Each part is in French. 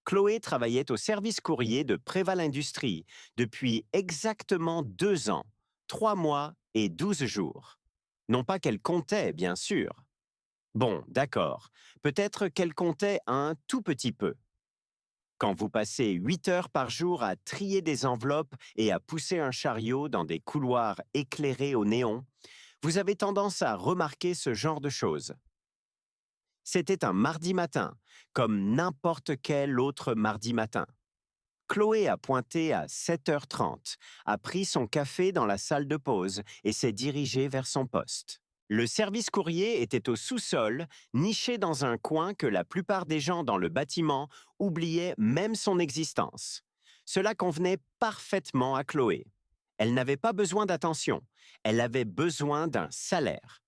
Chloé travaillait au service courrier de Préval Industries depuis exactement 2 ans, 3 mois et 12 jours. Non pas qu'elle comptait, bien sûr. Bon, d'accord. Peut-être qu'elle comptait un tout petit peu. Quand vous passez 8 heures par jour à trier des enveloppes et à pousser un chariot dans des couloirs éclairés au néon, vous avez tendance à remarquer ce genre de choses. C'était un mardi matin, comme n'importe quel autre mardi matin. Chloé a pointé à 7h30, a pris son café dans la salle de pause et s'est dirigée vers son poste. Le service courrier était au sous-sol, niché dans un coin que la plupart des gens dans le bâtiment oubliaient même son existence. Cela convenait parfaitement à Chloé. Elle n'avait pas besoin d'attention, elle avait besoin d'un salaire.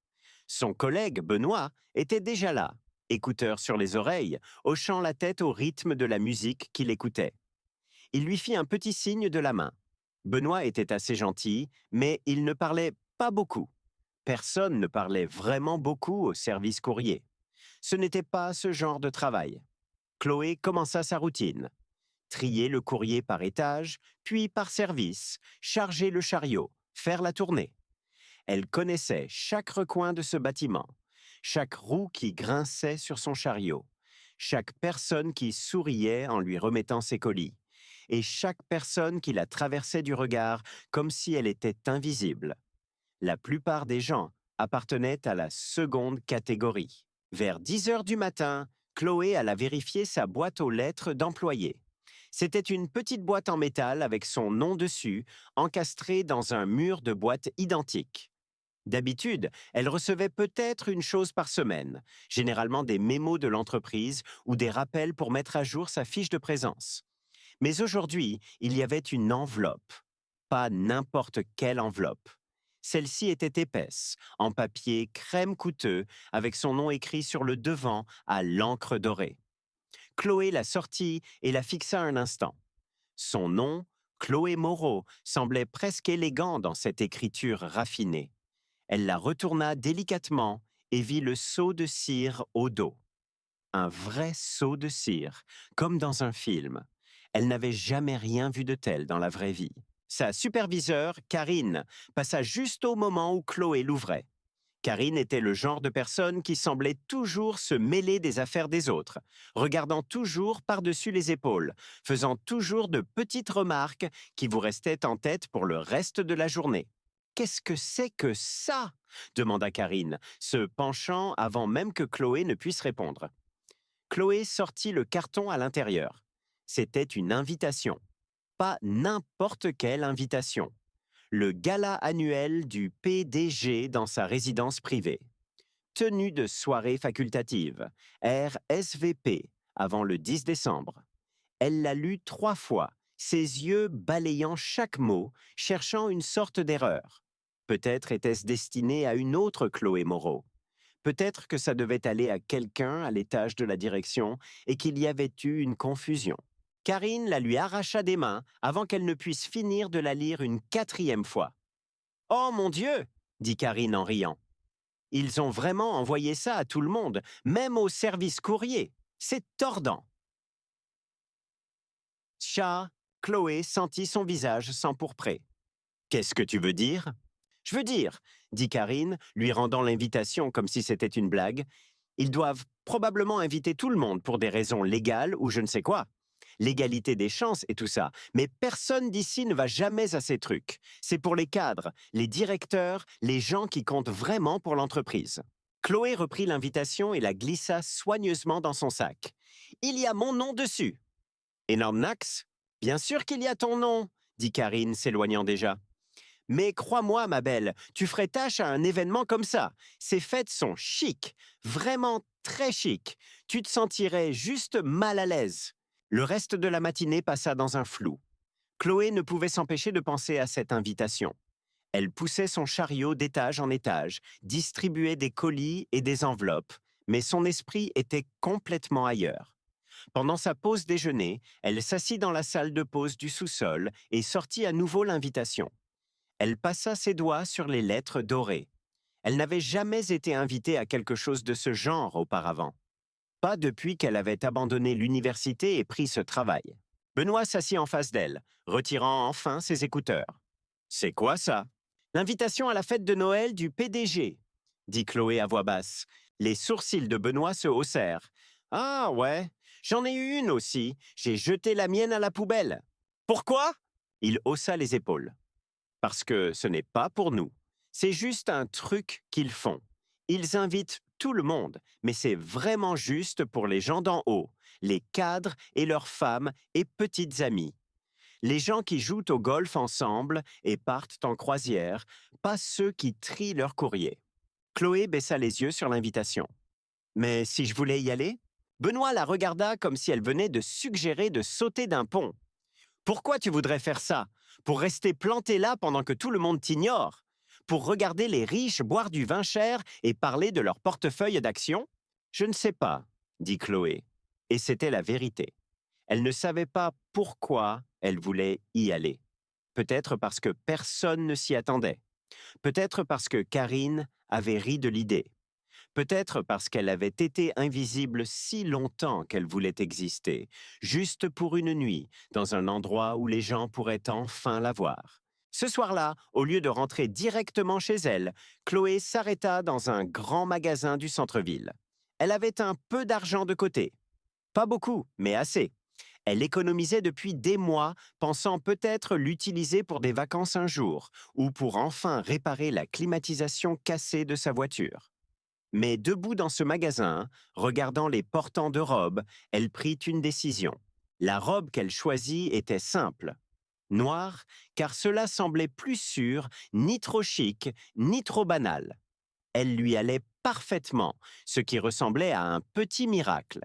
Son collègue, Benoît, était déjà là, écouteur sur les oreilles, hochant la tête au rythme de la musique qu'il écoutait. Il lui fit un petit signe de la main. Benoît était assez gentil, mais il ne parlait pas beaucoup. Personne ne parlait vraiment beaucoup au service courrier. Ce n'était pas ce genre de travail. Chloé commença sa routine. Trier le courrier par étage, puis par service, charger le chariot, faire la tournée. Elle connaissait chaque recoin de ce bâtiment, chaque roue qui grinçait sur son chariot, chaque personne qui souriait en lui remettant ses colis, et chaque personne qui la traversait du regard comme si elle était invisible. La plupart des gens appartenaient à la seconde catégorie. Vers 10 heures du matin, Chloé alla vérifier sa boîte aux lettres d'employé. C'était une petite boîte en métal avec son nom dessus, encastrée dans un mur de boîtes identiques. D'habitude, elle recevait peut-être une chose par semaine, généralement des mémos de l'entreprise ou des rappels pour mettre à jour sa fiche de présence. Mais aujourd'hui, il y avait une enveloppe. Pas n'importe quelle enveloppe. Celle-ci était épaisse, en papier crème coûteux, avec son nom écrit sur le devant à l'encre dorée. Chloé la sortit et la fixa un instant. Son nom, Chloé Moreau, semblait presque élégant dans cette écriture raffinée. Elle la retourna délicatement et vit le seau de cire au dos. Un vrai seau de cire, comme dans un film. Elle n'avait jamais rien vu de tel dans la vraie vie. Sa superviseure, Karine, passa juste au moment où Chloé l'ouvrait. Karine était le genre de personne qui semblait toujours se mêler des affaires des autres, regardant toujours par-dessus les épaules, faisant toujours de petites remarques qui vous restaient en tête pour le reste de la journée. Qu'est-ce que c'est que ça? Demanda Karine, se penchant avant même que Chloé ne puisse répondre. Chloé sortit le carton à l'intérieur. C'était une invitation. Pas n'importe quelle invitation. Le gala annuel du PDG dans sa résidence privée. Tenue de soirée facultative, RSVP, avant le 10 décembre. Elle l'a lu 3 fois, ses yeux balayant chaque mot, cherchant une sorte d'erreur. Peut-être était-ce destiné à une autre Chloé Moreau. Peut-être que ça devait aller à quelqu'un à l'étage de la direction et qu'il y avait eu une confusion. Karine la lui arracha des mains avant qu'elle ne puisse finir de la lire une 4e fois. « Oh mon Dieu !» dit Karine en riant. « Ils ont vraiment envoyé ça à tout le monde, même au service courrier. C'est tordant. » Chat, Chloé sentit son visage s'empourprer. « Qu'est-ce que tu veux dire ?»« Je veux dire, » dit Karine, lui rendant l'invitation comme si c'était une blague, « ils doivent probablement inviter tout le monde pour des raisons légales ou je ne sais quoi. L'égalité des chances et tout ça. Mais personne d'ici ne va jamais à ces trucs. C'est pour les cadres, les directeurs, les gens qui comptent vraiment pour l'entreprise. » Chloé reprit l'invitation et la glissa soigneusement dans son sac. « Il y a mon nom dessus. » Énorme Nax, « Bien sûr qu'il y a ton nom, » dit Karine, s'éloignant déjà. « Mais crois-moi, ma belle, tu ferais tâche à un événement comme ça. Ces fêtes sont chic, vraiment très chic. Tu te sentirais juste mal à l'aise. » Le reste de la matinée passa dans un flou. Chloé ne pouvait s'empêcher de penser à cette invitation. Elle poussait son chariot d'étage en étage, distribuait des colis et des enveloppes, mais son esprit était complètement ailleurs. Pendant sa pause déjeuner, elle s'assit dans la salle de pause du sous-sol et sortit à nouveau l'invitation. Elle passa ses doigts sur les lettres dorées. Elle n'avait jamais été invitée à quelque chose de ce genre auparavant. Pas depuis qu'elle avait abandonné l'université et pris ce travail. Benoît s'assit en face d'elle, retirant enfin ses écouteurs. C'est quoi ça? L'invitation à la fête de Noël du PDG, dit Chloé à voix basse. Les sourcils de Benoît se haussèrent. Ah ouais, j'en ai eu une aussi. J'ai jeté la mienne à la poubelle. Pourquoi? Il haussa les épaules. Parce que ce n'est pas pour nous. C'est juste un truc qu'ils font. Ils invitent tout le monde, mais c'est vraiment juste pour les gens d'en haut, les cadres et leurs femmes et petites amies. Les gens qui jouent au golf ensemble et partent en croisière, pas ceux qui trient leur courrier. Chloé baissa les yeux sur l'invitation. Mais si je voulais y aller? Benoît la regarda comme si elle venait de suggérer de sauter d'un pont. Pourquoi tu voudrais faire ça? Pour rester planté là pendant que tout le monde t'ignore? Pour regarder les riches boire du vin cher et parler de leur portefeuille d'actions? Je ne sais pas, dit Chloé. Et c'était la vérité. Elle ne savait pas pourquoi elle voulait y aller. Peut-être parce que personne ne s'y attendait. Peut-être parce que Karine avait ri de l'idée. Peut-être parce qu'elle avait été invisible si longtemps qu'elle voulait exister, juste pour une nuit, dans un endroit où les gens pourraient enfin la voir. Ce soir-là, au lieu de rentrer directement chez elle, Chloé s'arrêta dans un grand magasin du centre-ville. Elle avait un peu d'argent de côté. Pas beaucoup, mais assez. Elle économisait depuis des mois, pensant peut-être l'utiliser pour des vacances un jour, ou pour enfin réparer la climatisation cassée de sa voiture. Mais debout dans ce magasin, regardant les portants de robes, elle prit une décision. La robe qu'elle choisit était simple. Noire, car cela semblait plus sûr, ni trop chic, ni trop banal. Elle lui allait parfaitement, ce qui ressemblait à un petit miracle.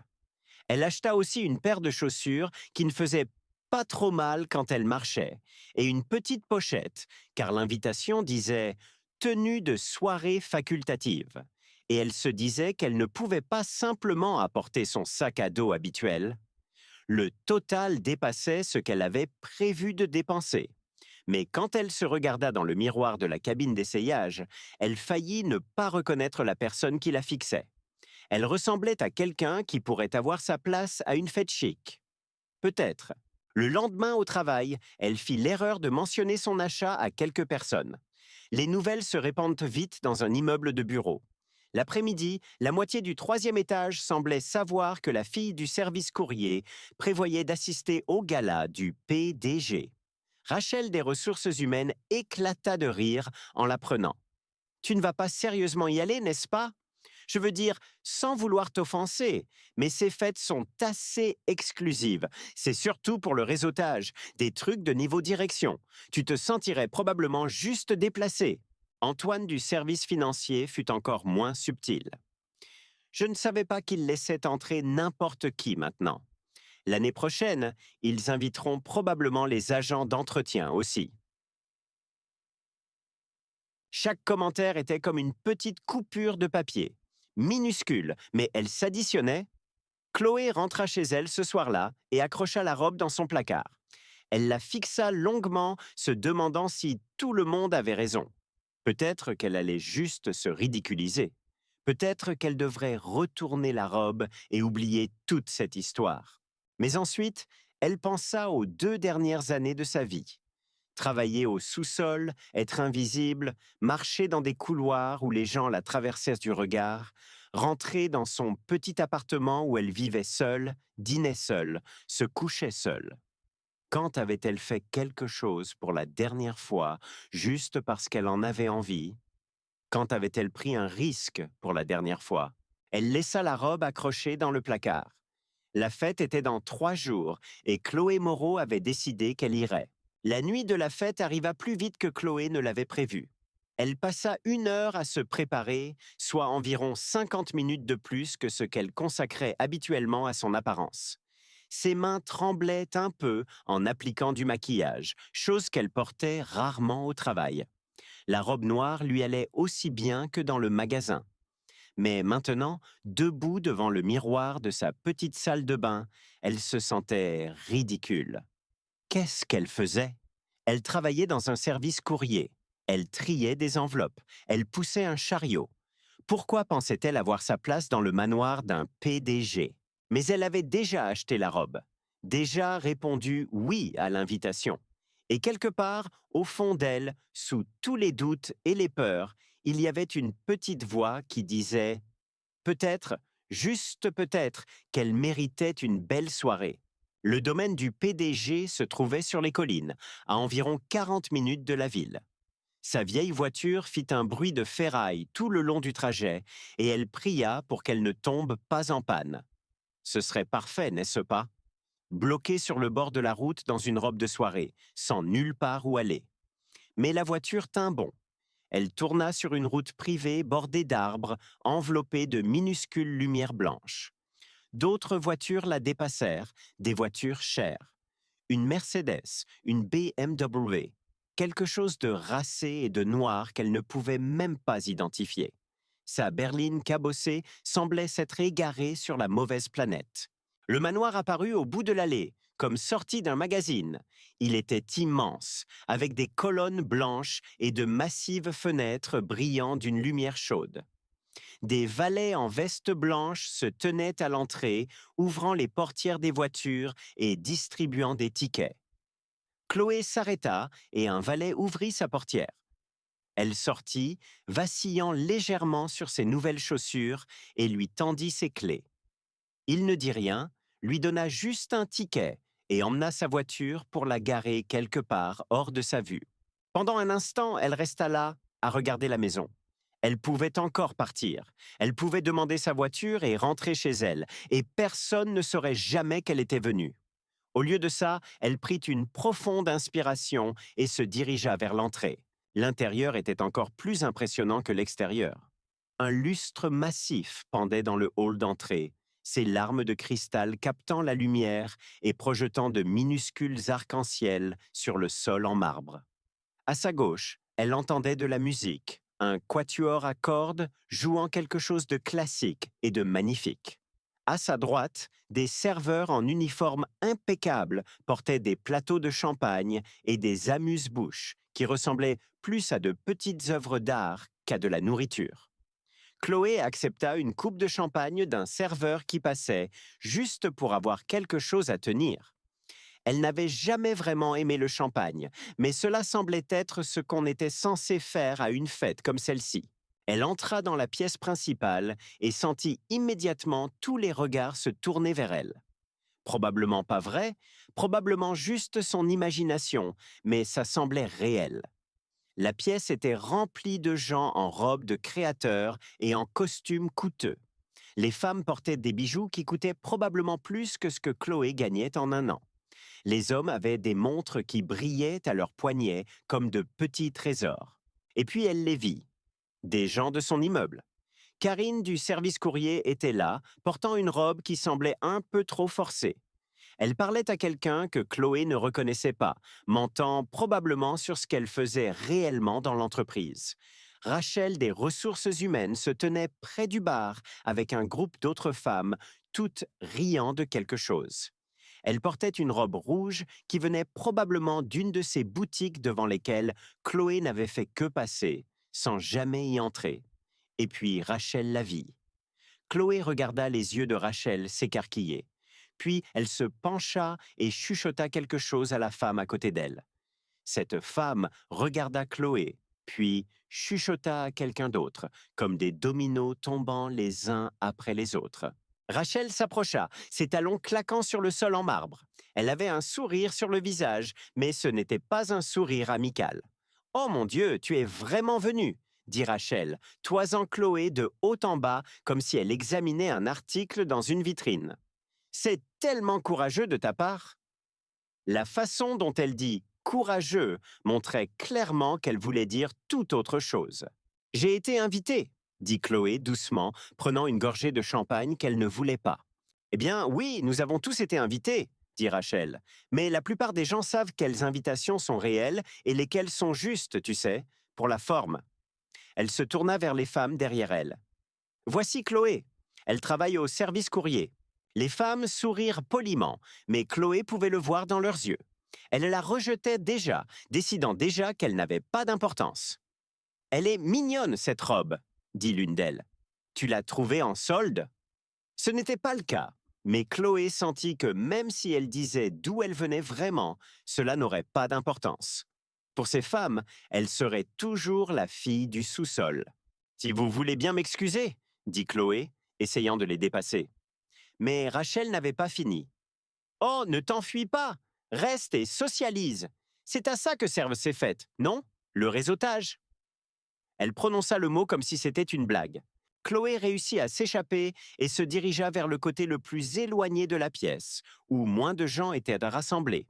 Elle acheta aussi une paire de chaussures qui ne faisaient pas trop mal quand elle marchait, et une petite pochette, car l'invitation disait tenue de soirée facultative. Et elle se disait qu'elle ne pouvait pas simplement apporter son sac à dos habituel. Le total dépassait ce qu'elle avait prévu de dépenser. Mais quand elle se regarda dans le miroir de la cabine d'essayage, elle faillit ne pas reconnaître la personne qui la fixait. Elle ressemblait à quelqu'un qui pourrait avoir sa place à une fête chic. Peut-être. Le lendemain au travail, elle fit l'erreur de mentionner son achat à quelques personnes. Les nouvelles se répandent vite dans un immeuble de bureaux. L'après-midi, la moitié du troisième étage semblait savoir que la fille du service courrier prévoyait d'assister au gala du PDG. Rachel des ressources humaines éclata de rire en l'apprenant. Tu ne vas pas sérieusement y aller, n'est-ce pas? Je veux dire, sans vouloir t'offenser, mais ces fêtes sont assez exclusives. C'est surtout pour le réseautage, des trucs de niveau direction. Tu te sentirais probablement juste déplacé. Antoine du service financier fut encore moins subtil. Je ne savais pas qu'ils laissaient entrer n'importe qui maintenant. L'année prochaine, ils inviteront probablement les agents d'entretien aussi. Chaque commentaire était comme une petite coupure de papier. Minuscule, mais elle s'additionnait. Chloé rentra chez elle ce soir-là et accrocha la robe dans son placard. Elle la fixa longuement, se demandant si tout le monde avait raison. Peut-être qu'elle allait juste se ridiculiser. Peut-être qu'elle devrait retourner la robe et oublier toute cette histoire. Mais ensuite, elle pensa aux 2 dernières années de sa vie. Travailler au sous-sol, être invisible, marcher dans des couloirs où les gens la traversaient du regard, rentrer dans son petit appartement où elle vivait seule, dînait seule, se couchait seule. Quand avait-elle fait quelque chose pour la dernière fois, juste parce qu'elle en avait envie? Quand avait-elle pris un risque pour la dernière fois? Elle laissa la robe accrochée dans le placard. La fête était dans 3 jours et Chloé Moreau avait décidé qu'elle irait. La nuit de la fête arriva plus vite que Chloé ne l'avait prévu. Elle passa 1 heure à se préparer, soit environ 50 minutes de plus que ce qu'elle consacrait habituellement à son apparence. Ses mains tremblaient un peu en appliquant du maquillage, chose qu'elle portait rarement au travail. La robe noire lui allait aussi bien que dans le magasin. Mais maintenant, debout devant le miroir de sa petite salle de bain, elle se sentait ridicule. Qu'est-ce qu'elle faisait? Elle travaillait dans un service courrier. Elle triait des enveloppes. Elle poussait un chariot. Pourquoi pensait-elle avoir sa place dans le manoir d'un PDG? Mais elle avait déjà acheté la robe, déjà répondu oui à l'invitation. Et quelque part, au fond d'elle, sous tous les doutes et les peurs, il y avait une petite voix qui disait peut-être, juste peut-être, qu'elle méritait une belle soirée. Le domaine du PDG se trouvait sur les collines, à environ 40 minutes de la ville. Sa vieille voiture fit un bruit de ferraille tout le long du trajet, et elle pria pour qu'elle ne tombe pas en panne. Ce serait parfait, n'est-ce pas? Bloquée sur le bord de la route dans une robe de soirée, sans nulle part où aller. Mais la voiture tint bon. Elle tourna sur une route privée bordée d'arbres, enveloppée de minuscules lumières blanches. D'autres voitures la dépassèrent, des voitures chères. Une Mercedes, une BMW, quelque chose de racé et de noir qu'elle ne pouvait même pas identifier. Sa berline cabossée semblait s'être égarée sur la mauvaise planète. Le manoir apparut au bout de l'allée, comme sorti d'un magazine. Il était immense, avec des colonnes blanches et de massives fenêtres brillant d'une lumière chaude. Des valets en veste blanche se tenaient à l'entrée, ouvrant les portières des voitures et distribuant des tickets. Chloé s'arrêta et un valet ouvrit sa portière. Elle sortit, vacillant légèrement sur ses nouvelles chaussures, et lui tendit ses clés. Il ne dit rien, lui donna juste un ticket et emmena sa voiture pour la garer quelque part hors de sa vue. Pendant un instant, elle resta là, à regarder la maison. Elle pouvait encore partir. Elle pouvait demander sa voiture et rentrer chez elle, et personne ne saurait jamais qu'elle était venue. Au lieu de ça, elle prit une profonde inspiration et se dirigea vers l'entrée. L'intérieur était encore plus impressionnant que l'extérieur. Un lustre massif pendait dans le hall d'entrée, ses larmes de cristal captant la lumière et projetant de minuscules arcs-en-ciel sur le sol en marbre. À sa gauche, elle entendait de la musique, un quatuor à cordes jouant quelque chose de classique et de magnifique. À sa droite, des serveurs en uniforme impeccable portaient des plateaux de champagne et des amuse-bouches qui ressemblaient plus à de petites œuvres d'art qu'à de la nourriture. Chloé accepta une coupe de champagne d'un serveur qui passait, juste pour avoir quelque chose à tenir. Elle n'avait jamais vraiment aimé le champagne, mais cela semblait être ce qu'on était censé faire à une fête comme celle-ci. Elle entra dans la pièce principale et sentit immédiatement tous les regards se tourner vers elle. Probablement pas vrai, probablement juste son imagination, mais ça semblait réel. La pièce était remplie de gens en robes de créateurs et en costumes coûteux. Les femmes portaient des bijoux qui coûtaient probablement plus que ce que Chloé gagnait en un an. Les hommes avaient des montres qui brillaient à leurs poignets comme de petits trésors. Et puis elle les vit. Des gens de son immeuble. Karine du service courrier était là, portant une robe qui semblait un peu trop forcée. Elle parlait à quelqu'un que Chloé ne reconnaissait pas, mentant probablement sur ce qu'elle faisait réellement dans l'entreprise. Rachel des ressources humaines se tenait près du bar avec un groupe d'autres femmes, toutes riant de quelque chose. Elle portait une robe rouge qui venait probablement d'une de ces boutiques devant lesquelles Chloé n'avait fait que passer, sans jamais y entrer. Et puis Rachel la vit. Chloé regarda les yeux de Rachel s'écarquiller. Puis elle se pencha et chuchota quelque chose à la femme à côté d'elle. Cette femme regarda Chloé, puis chuchota à quelqu'un d'autre, comme des dominos tombant les uns après les autres. Rachel s'approcha, ses talons claquant sur le sol en marbre. Elle avait un sourire sur le visage, mais ce n'était pas un sourire amical. « Oh mon Dieu, tu es vraiment venue !» dit Rachel, toisant Chloé de haut en bas comme si elle examinait un article dans une vitrine. « C'est tellement courageux de ta part !» La façon dont elle dit « courageux » montrait clairement qu'elle voulait dire tout autre chose. « J'ai été invitée !» dit Chloé doucement, prenant une gorgée de champagne qu'elle ne voulait pas. « Eh bien, oui, nous avons tous été invités, » dit Rachel. « Mais la plupart des gens savent quelles invitations sont réelles et lesquelles sont justes, tu sais, pour la forme. » Elle se tourna vers les femmes derrière elle. « Voici Chloé. Elle travaille au service courrier. » Les femmes sourirent poliment, mais Chloé pouvait le voir dans leurs yeux. Elle la rejetait déjà, décidant déjà qu'elle n'avait pas d'importance. « Elle est mignonne, cette robe, » dit l'une d'elles. Tu l'as trouvée en solde? Ce n'était pas le cas, mais Chloé sentit que même si elle disait d'où elle venait vraiment, cela n'aurait pas d'importance. Pour ces femmes, elle serait toujours la fille du sous-sol. Si vous voulez bien m'excuser, dit Chloé, essayant de les dépasser. Mais Rachel n'avait pas fini. Oh, ne t'enfuis pas! Reste et socialise! C'est à ça que servent ces fêtes, non? Le réseautage. Elle prononça le mot comme si c'était une blague. Chloé réussit à s'échapper et se dirigea vers le côté le plus éloigné de la pièce, où moins de gens étaient rassemblés.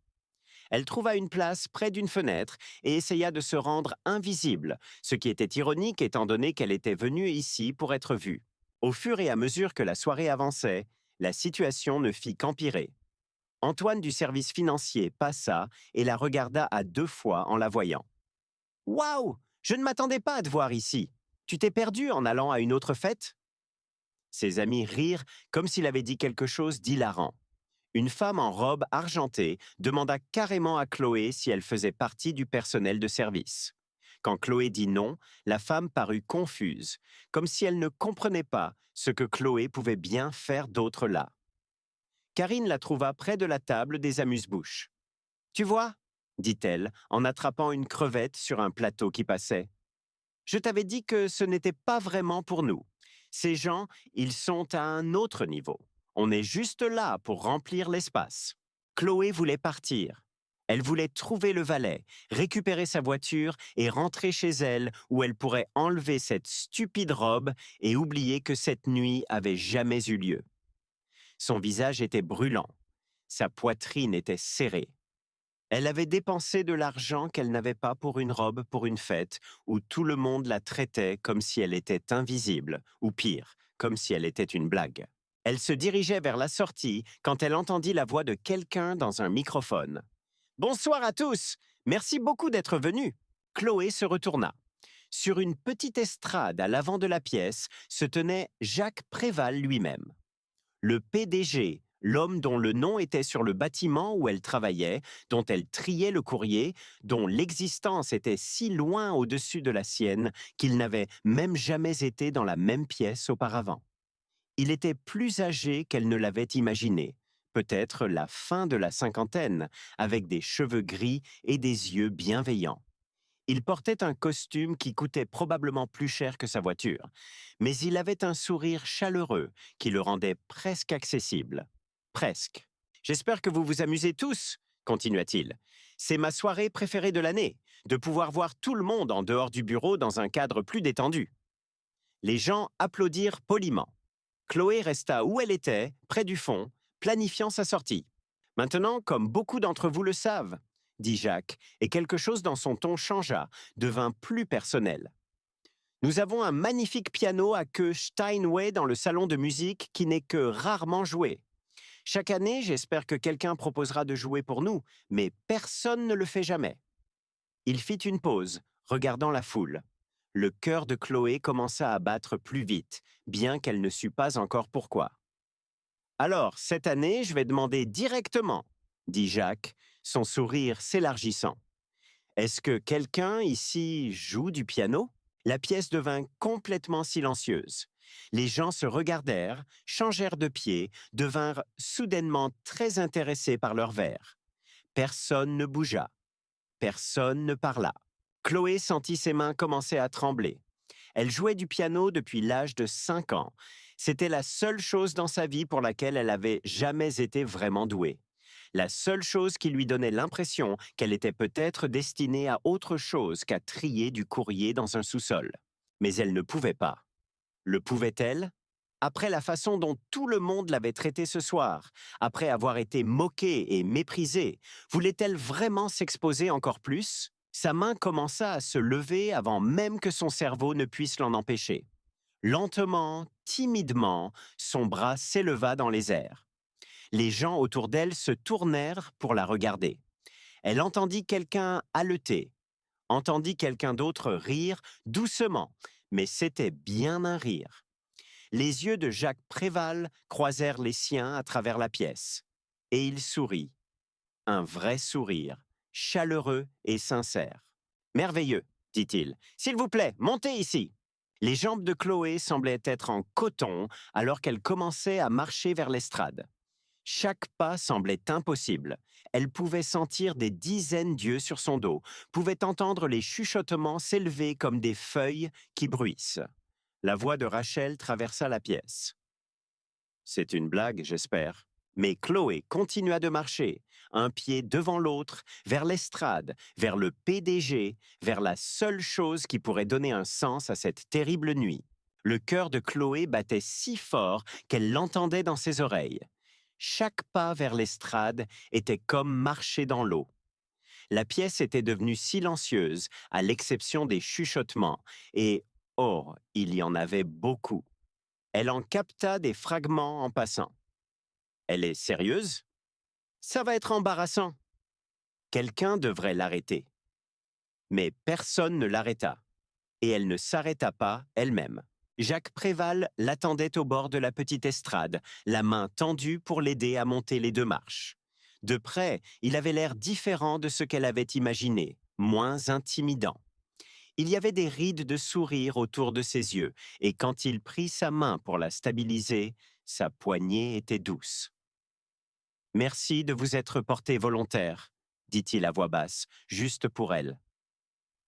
Elle trouva une place près d'une fenêtre et essaya de se rendre invisible, ce qui était ironique étant donné qu'elle était venue ici pour être vue. Au fur et à mesure que la soirée avançait, la situation ne fit qu'empirer. Antoine du service financier passa et la regarda à 2 fois en la voyant. Waouh! Je ne m'attendais pas à te voir ici. Tu t'es perdu en allant à une autre fête? Ses amis rirent comme s'il avait dit quelque chose d'hilarant. Une femme en robe argentée demanda carrément à Chloé si elle faisait partie du personnel de service. Quand Chloé dit non, la femme parut confuse, comme si elle ne comprenait pas ce que Chloé pouvait bien faire d'autre là. Karine la trouva près de la table des amuse-bouches. Tu vois, dit-elle en attrapant une crevette sur un plateau qui passait. Je t'avais dit que ce n'était pas vraiment pour nous. Ces gens, ils sont à un autre niveau. On est juste là pour remplir l'espace. Chloé voulait partir. Elle voulait trouver le valet, récupérer sa voiture et rentrer chez elle où elle pourrait enlever cette stupide robe et oublier que cette nuit avait jamais eu lieu. Son visage était brûlant. Sa poitrine était serrée. Elle avait dépensé de l'argent qu'elle n'avait pas pour une robe pour une fête où tout le monde la traitait comme si elle était invisible, ou pire, comme si elle était une blague. Elle se dirigeait vers la sortie quand elle entendit la voix de quelqu'un dans un microphone. « Bonsoir à tous! Merci beaucoup d'être venus! » Chloé se retourna. Sur une petite estrade à l'avant de la pièce se tenait Jacques Préval lui-même. Le PDG, l'homme dont le nom était sur le bâtiment où elle travaillait, dont elle triait le courrier, dont l'existence était si loin au-dessus de la sienne qu'il n'avait même jamais été dans la même pièce auparavant. Il était plus âgé qu'elle ne l'avait imaginé, peut-être la fin de la cinquantaine, avec des cheveux gris et des yeux bienveillants. Il portait un costume qui coûtait probablement plus cher que sa voiture, mais il avait un sourire chaleureux qui le rendait presque accessible. Presque. J'espère que vous vous amusez tous, continua-t-il. C'est ma soirée préférée de l'année, de pouvoir voir tout le monde en dehors du bureau dans un cadre plus détendu. Les gens applaudirent poliment. Chloé resta où elle était, près du fond, planifiant sa sortie. Maintenant, comme beaucoup d'entre vous le savent, dit Jacques, et quelque chose dans son ton changea, devint plus personnel. Nous avons un magnifique piano à queue Steinway dans le salon de musique qui n'est que rarement joué. Chaque année, j'espère que quelqu'un proposera de jouer pour nous, mais personne ne le fait jamais. Il fit une pause, regardant la foule. Le cœur de Chloé commença à battre plus vite, bien qu'elle ne sût pas encore pourquoi. Alors, cette année, je vais demander directement, dit Jacques, son sourire s'élargissant. Est-ce que quelqu'un ici joue du piano? La pièce devint complètement silencieuse. Les gens se regardèrent, changèrent de pied, devinrent soudainement très intéressés par leur verre. Personne ne bougea. Personne ne parla. Chloé sentit ses mains commencer à trembler. Elle jouait du piano depuis l'âge de 5 ans. C'était la seule chose dans sa vie pour laquelle elle avait jamais été vraiment douée. La seule chose qui lui donnait l'impression qu'elle était peut-être destinée à autre chose qu'à trier du courrier dans un sous-sol. Mais elle ne pouvait pas. Le pouvait-elle? Après la façon dont tout le monde l'avait traitée ce soir, après avoir été moquée et méprisée, voulait-elle vraiment s'exposer encore plus? Sa main commença à se lever avant même que son cerveau ne puisse l'en empêcher. Lentement, timidement, son bras s'éleva dans les airs. Les gens autour d'elle se tournèrent pour la regarder. Elle entendit quelqu'un haleter, entendit quelqu'un d'autre rire doucement, mais c'était bien un rire. Les yeux de Jacques Préval croisèrent les siens à travers la pièce. Et il sourit. Un vrai sourire, chaleureux et sincère. « Merveilleux, dit-il. S'il vous plaît, montez ici. » Les jambes de Chloé semblaient être en coton alors qu'elle commençait à marcher vers l'estrade. Chaque pas semblait impossible. Elle pouvait sentir des dizaines d'yeux sur son dos, pouvait entendre les chuchotements s'élever comme des feuilles qui bruissent. La voix de Rachel traversa la pièce. C'est une blague, j'espère. Mais Chloé continua de marcher, un pied devant l'autre, vers l'estrade, vers le PDG, vers la seule chose qui pourrait donner un sens à cette terrible nuit. Le cœur de Chloé battait si fort qu'elle l'entendait dans ses oreilles. Chaque pas vers l'estrade était comme marcher dans l'eau. La pièce était devenue silencieuse, à l'exception des chuchotements, et, oh, il y en avait beaucoup. Elle en capta des fragments en passant. Elle est sérieuse? Ça va être embarrassant. Quelqu'un devrait l'arrêter. Mais personne ne l'arrêta. Et elle ne s'arrêta pas elle-même. Jacques Préval l'attendait au bord de la petite estrade, la main tendue pour l'aider à monter les 2 marches. De près, il avait l'air différent de ce qu'elle avait imaginé, moins intimidant. Il y avait des rides de sourire autour de ses yeux, et quand il prit sa main pour la stabiliser, sa poignée était douce. « Merci de vous être porté volontaire », dit-il à voix basse, juste pour elle.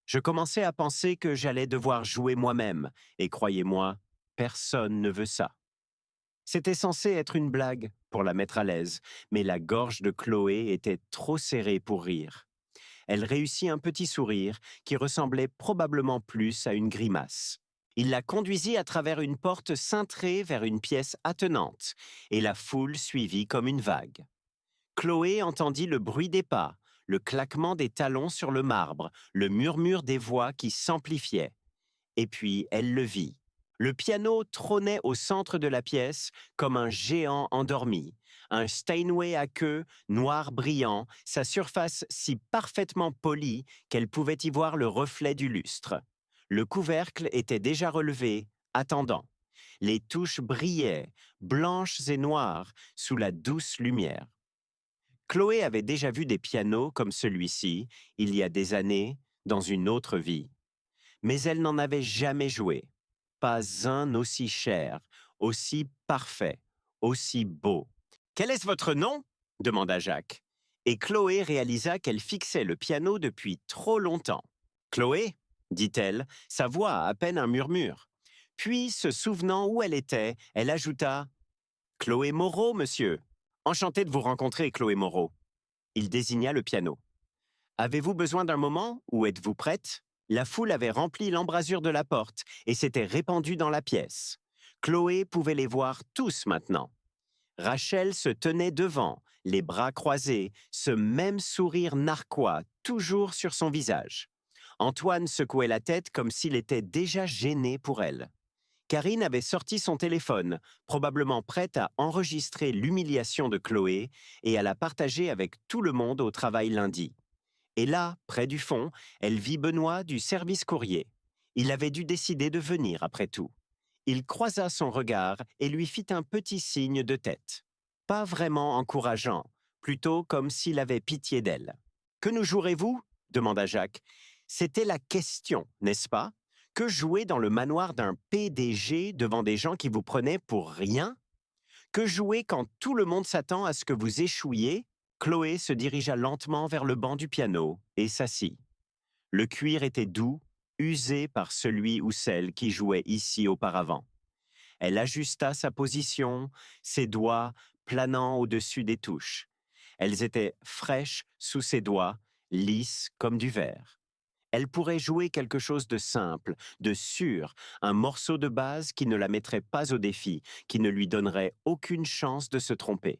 Je commençais à penser que j'allais devoir jouer moi-même, et croyez-moi, personne ne veut ça. C'était censé être une blague, pour la mettre à l'aise, mais la gorge de Chloé était trop serrée pour rire. Elle réussit un petit sourire qui ressemblait probablement plus à une grimace. Il la conduisit à travers une porte cintrée vers une pièce attenante, et la foule suivit comme une vague. Chloé entendit le bruit des pas, le claquement des talons sur le marbre, le murmure des voix qui s'amplifiaient. Et puis elle le vit. Le piano trônait au centre de la pièce comme un géant endormi. Un Steinway à queue, noir brillant, sa surface si parfaitement polie qu'elle pouvait y voir le reflet du lustre. Le couvercle était déjà relevé, attendant. Les touches brillaient, blanches et noires, sous la douce lumière. Chloé avait déjà vu des pianos comme celui-ci, il y a des années, dans une autre vie. Mais elle n'en avait jamais joué. Pas un aussi cher, aussi parfait, aussi beau. « Quel est votre nom ?» demanda Jacques. Et Chloé réalisa qu'elle fixait le piano depuis trop longtemps. « Chloé ?» dit-elle, sa voix à peine un murmure. Puis, se souvenant où elle était, elle ajouta « Chloé Moreau, monsieur. Enchanté de vous rencontrer, Chloé Moreau. » Il désigna le piano. « Avez-vous besoin d'un moment ou êtes-vous prête ?» La foule avait rempli l'embrasure de la porte et s'était répandue dans la pièce. Chloé pouvait les voir tous maintenant. Rachel se tenait devant, les bras croisés, ce même sourire narquois toujours sur son visage. Antoine secouait la tête comme s'il était déjà gêné pour elle. Karine avait sorti son téléphone, probablement prête à enregistrer l'humiliation de Chloé et à la partager avec tout le monde au travail lundi. Et là, près du fond, elle vit Benoît du service courrier. Il avait dû décider de venir après tout. Il croisa son regard et lui fit un petit signe de tête. Pas vraiment encourageant, plutôt comme s'il avait pitié d'elle. « Que nous jouerez-vous » demanda Jacques. C'était la question, n'est-ce pas? Que jouer dans le manoir d'un PDG devant des gens qui vous prenaient pour rien? Que jouer quand tout le monde s'attend à ce que vous échouiez? Chloé se dirigea lentement vers le banc du piano et s'assit. Le cuir était doux, usé par celui ou celle qui jouait ici auparavant. Elle ajusta sa position, ses doigts planant au-dessus des touches. Elles étaient fraîches sous ses doigts, lisses comme du verre. Elle pourrait jouer quelque chose de simple, de sûr, un morceau de base qui ne la mettrait pas au défi, qui ne lui donnerait aucune chance de se tromper.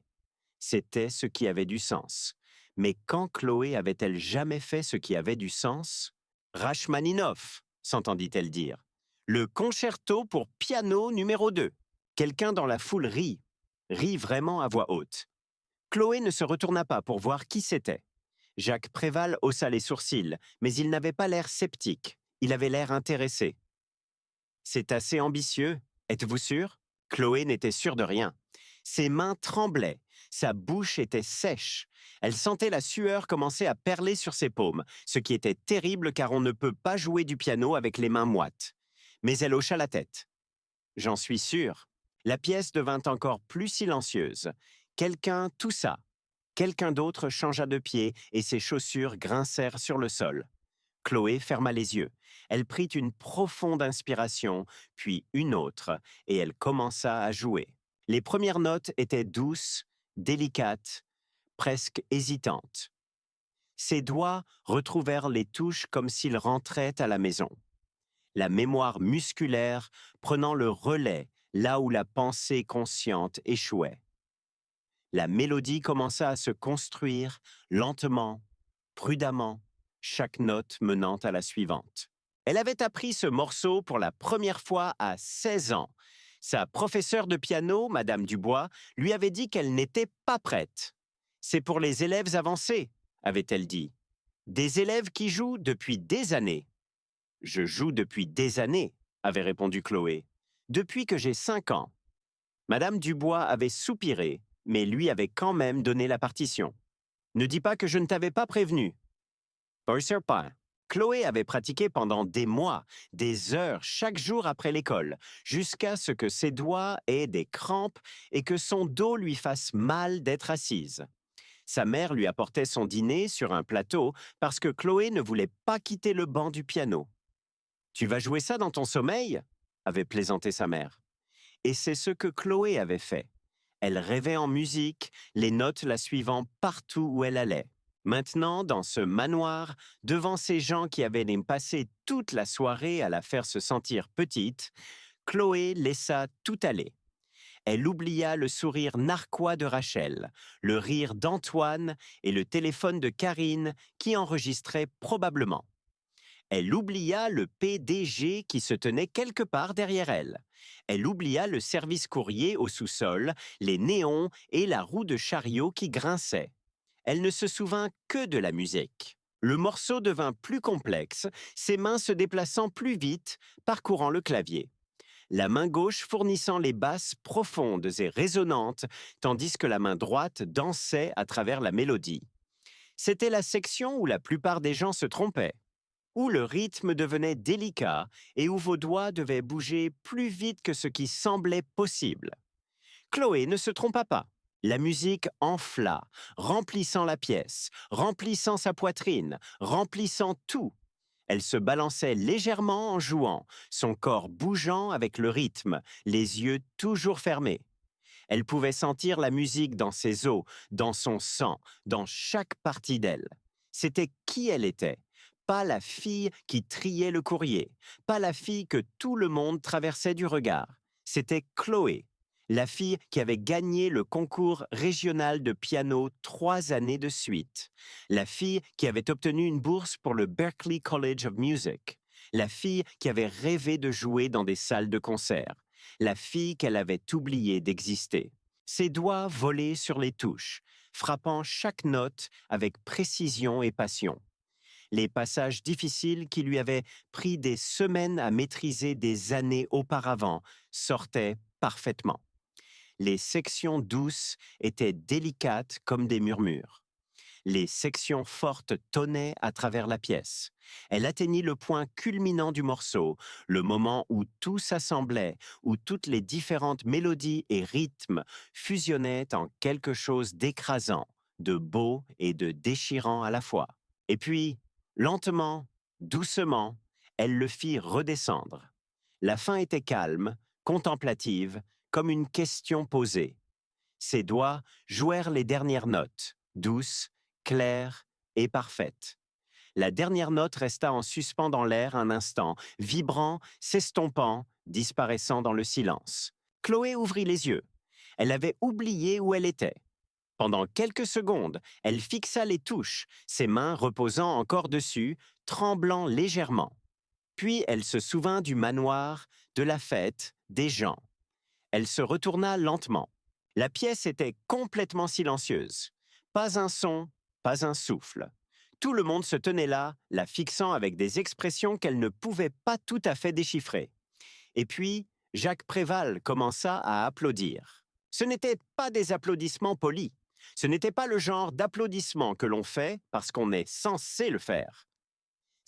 C'était ce qui avait du sens. Mais quand Chloé avait-elle jamais fait ce qui avait du sens? Rachmaninoff, s'entendit-elle dire. Le concerto pour piano numéro 2. Quelqu'un dans la foule rit vraiment à voix haute. Chloé ne se retourna pas pour voir qui c'était. Jacques Préval haussa les sourcils, mais il n'avait pas l'air sceptique. Il avait l'air intéressé. « C'est assez ambitieux, êtes-vous sûr ?» Chloé n'était sûre de rien. Ses mains tremblaient, sa bouche était sèche. Elle sentait la sueur commencer à perler sur ses paumes, ce qui était terrible car on ne peut pas jouer du piano avec les mains moites. Mais elle hocha la tête. J'en suis sûr. La pièce devint encore plus silencieuse. Quelqu'un toussa. Quelqu'un d'autre changea de pied et ses chaussures grincèrent sur le sol. Chloé ferma les yeux. Elle prit une profonde inspiration, puis une autre, et elle commença à jouer. Les premières notes étaient douces, délicates, presque hésitantes. Ses doigts retrouvèrent les touches comme s'ils rentraient à la maison. La mémoire musculaire prenant le relais là où la pensée consciente échouait. La mélodie commença à se construire lentement, prudemment, chaque note menant à la suivante. Elle avait appris ce morceau pour la première fois à 16 ans. Sa professeure de piano, Madame Dubois, lui avait dit qu'elle n'était pas prête. C'est pour les élèves avancés, avait-elle dit. Des élèves qui jouent depuis des années. Je joue depuis des années, avait répondu Chloé. Depuis que j'ai 5 ans. Madame Dubois avait soupiré, mais lui avait quand même donné la partition. Ne dis pas que je ne t'avais pas prévenu. Bien sûr pas. Chloé avait pratiqué pendant des mois, des heures, chaque jour après l'école, jusqu'à ce que ses doigts aient des crampes et que son dos lui fasse mal d'être assise. Sa mère lui apportait son dîner sur un plateau parce que Chloé ne voulait pas quitter le banc du piano. « Tu vas jouer ça dans ton sommeil ?» avait plaisanté sa mère. Et c'est ce que Chloé avait fait. Elle rêvait en musique, les notes la suivant partout où elle allait. Maintenant, dans ce manoir, devant ces gens qui avaient passé toute la soirée à la faire se sentir petite, Chloé laissa tout aller. Elle oublia le sourire narquois de Rachel, le rire d'Antoine et le téléphone de Karine qui enregistrait probablement. Elle oublia le PDG qui se tenait quelque part derrière elle. Elle oublia le service courrier au sous-sol, les néons et la roue de chariot qui grinçait. Elle ne se souvint que de la musique. Le morceau devint plus complexe, ses mains se déplaçant plus vite, parcourant le clavier. La main gauche fournissant les basses profondes et résonantes, tandis que la main droite dansait à travers la mélodie. C'était la section où la plupart des gens se trompaient, où le rythme devenait délicat et où vos doigts devaient bouger plus vite que ce qui semblait possible. Chloé ne se trompa pas. La musique enfla, remplissant la pièce, remplissant sa poitrine, remplissant tout. Elle se balançait légèrement en jouant, son corps bougeant avec le rythme, les yeux toujours fermés. Elle pouvait sentir la musique dans ses os, dans son sang, dans chaque partie d'elle. C'était qui elle était. Pas la fille qui triait le courrier, pas la fille que tout le monde traversait du regard. C'était Chloé, la fille qui avait gagné le concours régional de piano 3 années de suite, la fille qui avait obtenu une bourse pour le Berklee College of Music, la fille qui avait rêvé de jouer dans des salles de concert, la fille qu'elle avait oublié d'exister. Ses doigts volaient sur les touches, frappant chaque note avec précision et passion. Les passages difficiles qui lui avaient pris des semaines à maîtriser des années auparavant sortaient parfaitement. Les sections douces étaient délicates comme des murmures. Les sections fortes tonnaient à travers la pièce. Elle atteignit le point culminant du morceau, le moment où tout s'assemblait, où toutes les différentes mélodies et rythmes fusionnaient en quelque chose d'écrasant, de beau et de déchirant à la fois. Et puis, lentement, doucement, elle le fit redescendre. La fin était calme, contemplative, comme une question posée. Ses doigts jouèrent les dernières notes, douces, claires et parfaites. La dernière note resta en suspens dans l'air un instant, vibrant, s'estompant, disparaissant dans le silence. Chloé ouvrit les yeux. Elle avait oublié où elle était. Pendant quelques secondes, elle fixa les touches, ses mains reposant encore dessus, tremblant légèrement. Puis elle se souvint du manoir, de la fête, des gens. Elle se retourna lentement. La pièce était complètement silencieuse. Pas un son, pas un souffle. Tout le monde se tenait là, la fixant avec des expressions qu'elle ne pouvait pas tout à fait déchiffrer. Et puis, Jacques Préval commença à applaudir. Ce n'étaient pas des applaudissements polis. Ce n'était pas le genre d'applaudissements que l'on fait parce qu'on est censé le faire.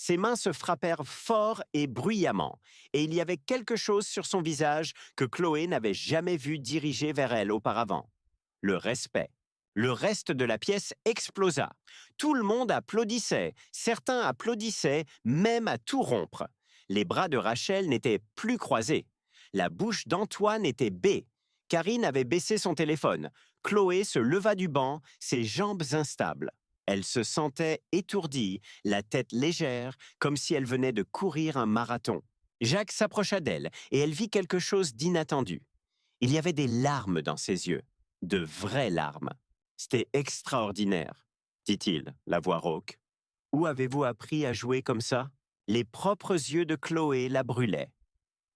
Ses mains se frappèrent fort et bruyamment, et il y avait quelque chose sur son visage que Chloé n'avait jamais vu diriger vers elle auparavant. Le respect. Le reste de la pièce explosa. Tout le monde applaudissait, certains applaudissaient même à tout rompre. Les bras de Rachel n'étaient plus croisés. La bouche d'Antoine était bée. Karine avait baissé son téléphone. Chloé se leva du banc, ses jambes instables. Elle se sentait étourdie, la tête légère, comme si elle venait de courir un marathon. Jacques s'approcha d'elle et elle vit quelque chose d'inattendu. Il y avait des larmes dans ses yeux, de vraies larmes. C'était extraordinaire, dit-il, la voix rauque. Où avez-vous appris à jouer comme ça? Les propres yeux de Chloé la brûlaient.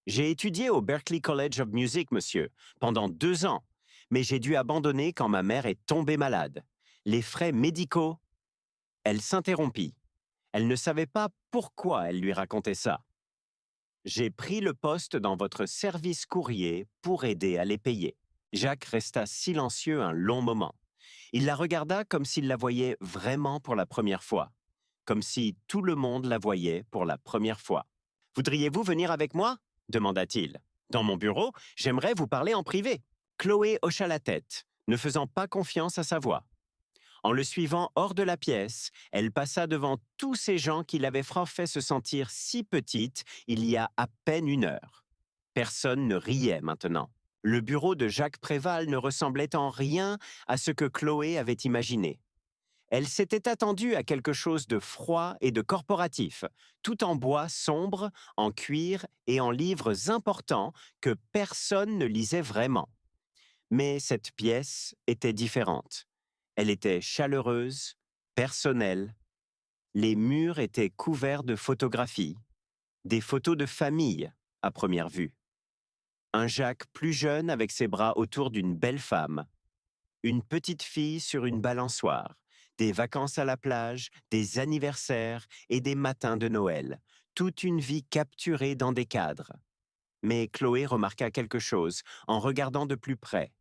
J'ai étudié au Berklee College of Music, monsieur, pendant 2 ans, mais j'ai dû abandonner quand ma mère est tombée malade. Les frais médicaux. Elle s'interrompit. Elle ne savait pas pourquoi elle lui racontait ça. J'ai pris le poste dans votre service courrier pour aider à les payer. Jacques resta silencieux un long moment. Il la regarda comme s'il la voyait vraiment pour la première fois, comme si tout le monde la voyait pour la première fois. Voudriez-vous venir avec moi? Demanda-t-il. Dans mon bureau, j'aimerais vous parler en privé. Chloé hocha la tête, ne faisant pas confiance à sa voix. En le suivant hors de la pièce, elle passa devant tous ces gens qui l'avaient fait se sentir si petite il y a à peine 1 heure. Personne ne riait maintenant. Le bureau de Jacques Préval ne ressemblait en rien à ce que Chloé avait imaginé. Elle s'était attendue à quelque chose de froid et de corporatif, tout en bois sombre, en cuir et en livres importants que personne ne lisait vraiment. Mais cette pièce était différente. Elle était chaleureuse, personnelle. Les murs étaient couverts de photographies, des photos de famille à première vue. Un Jacques plus jeune avec ses bras autour d'une belle femme, une petite fille sur une balançoire, des vacances à la plage, des anniversaires et des matins de Noël, toute une vie capturée dans des cadres. Mais Chloé remarqua quelque chose en regardant de plus près.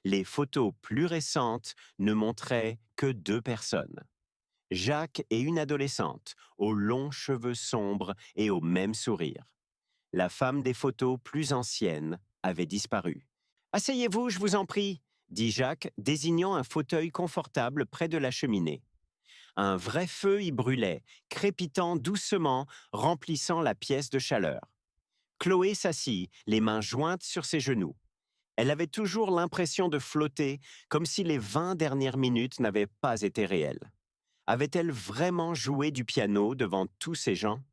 Les photos plus récentes ne montraient que 2 personnes. Jacques et une adolescente, aux longs cheveux sombres et au même sourire. La femme des photos plus anciennes avait disparu. « Asseyez-vous, je vous en prie », dit Jacques, désignant un fauteuil confortable près de la cheminée. Un vrai feu y brûlait, crépitant doucement, remplissant la pièce de chaleur. Chloé s'assit, les mains jointes sur ses genoux. Elle avait toujours l'impression de flotter, comme si les 20 dernières minutes n'avaient pas été réelles. Avait-elle vraiment joué du piano devant tous ces gens?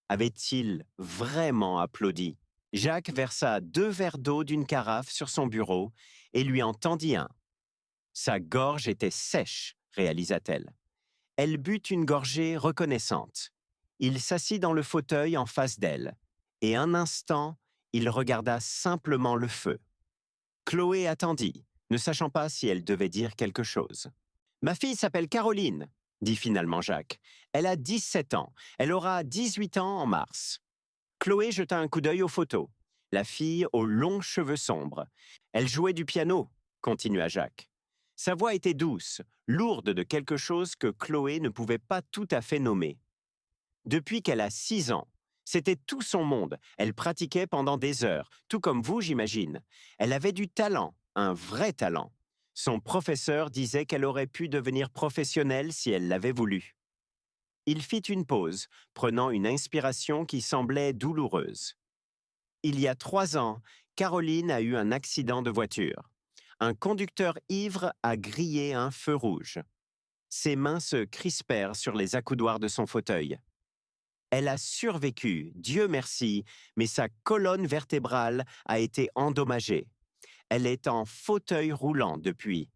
Avait-il vraiment applaudi? Jacques versa 2 verres d'eau d'une carafe sur son bureau et lui en tendit un. Sa gorge était sèche, réalisa-t-elle. Elle but une gorgée reconnaissante. Il s'assit dans le fauteuil en face d'elle, et un instant, il regarda simplement le feu. Chloé attendit, ne sachant pas si elle devait dire quelque chose. « Ma fille s'appelle Caroline », dit finalement Jacques. « Elle a 17 ans. Elle aura 18 ans en mars. » Chloé jeta un coup d'œil aux photos. La fille aux longs cheveux sombres. Elle jouait du piano, continua Jacques. Sa voix était douce, lourde de quelque chose que Chloé ne pouvait pas tout à fait nommer. Depuis qu'elle a 6 ans, c'était tout son monde. Elle pratiquait pendant des heures, tout comme vous, j'imagine. Elle avait du talent, un vrai talent. Son professeur disait qu'elle aurait pu devenir professionnelle si elle l'avait voulu. Il fit une pause, prenant une inspiration qui semblait douloureuse. Il y a 3 ans, Caroline a eu un accident de voiture. Un conducteur ivre a grillé un feu rouge. Ses mains se crispèrent sur les accoudoirs de son fauteuil. Elle a survécu, Dieu merci, mais sa colonne vertébrale a été endommagée. Elle est en fauteuil roulant depuis.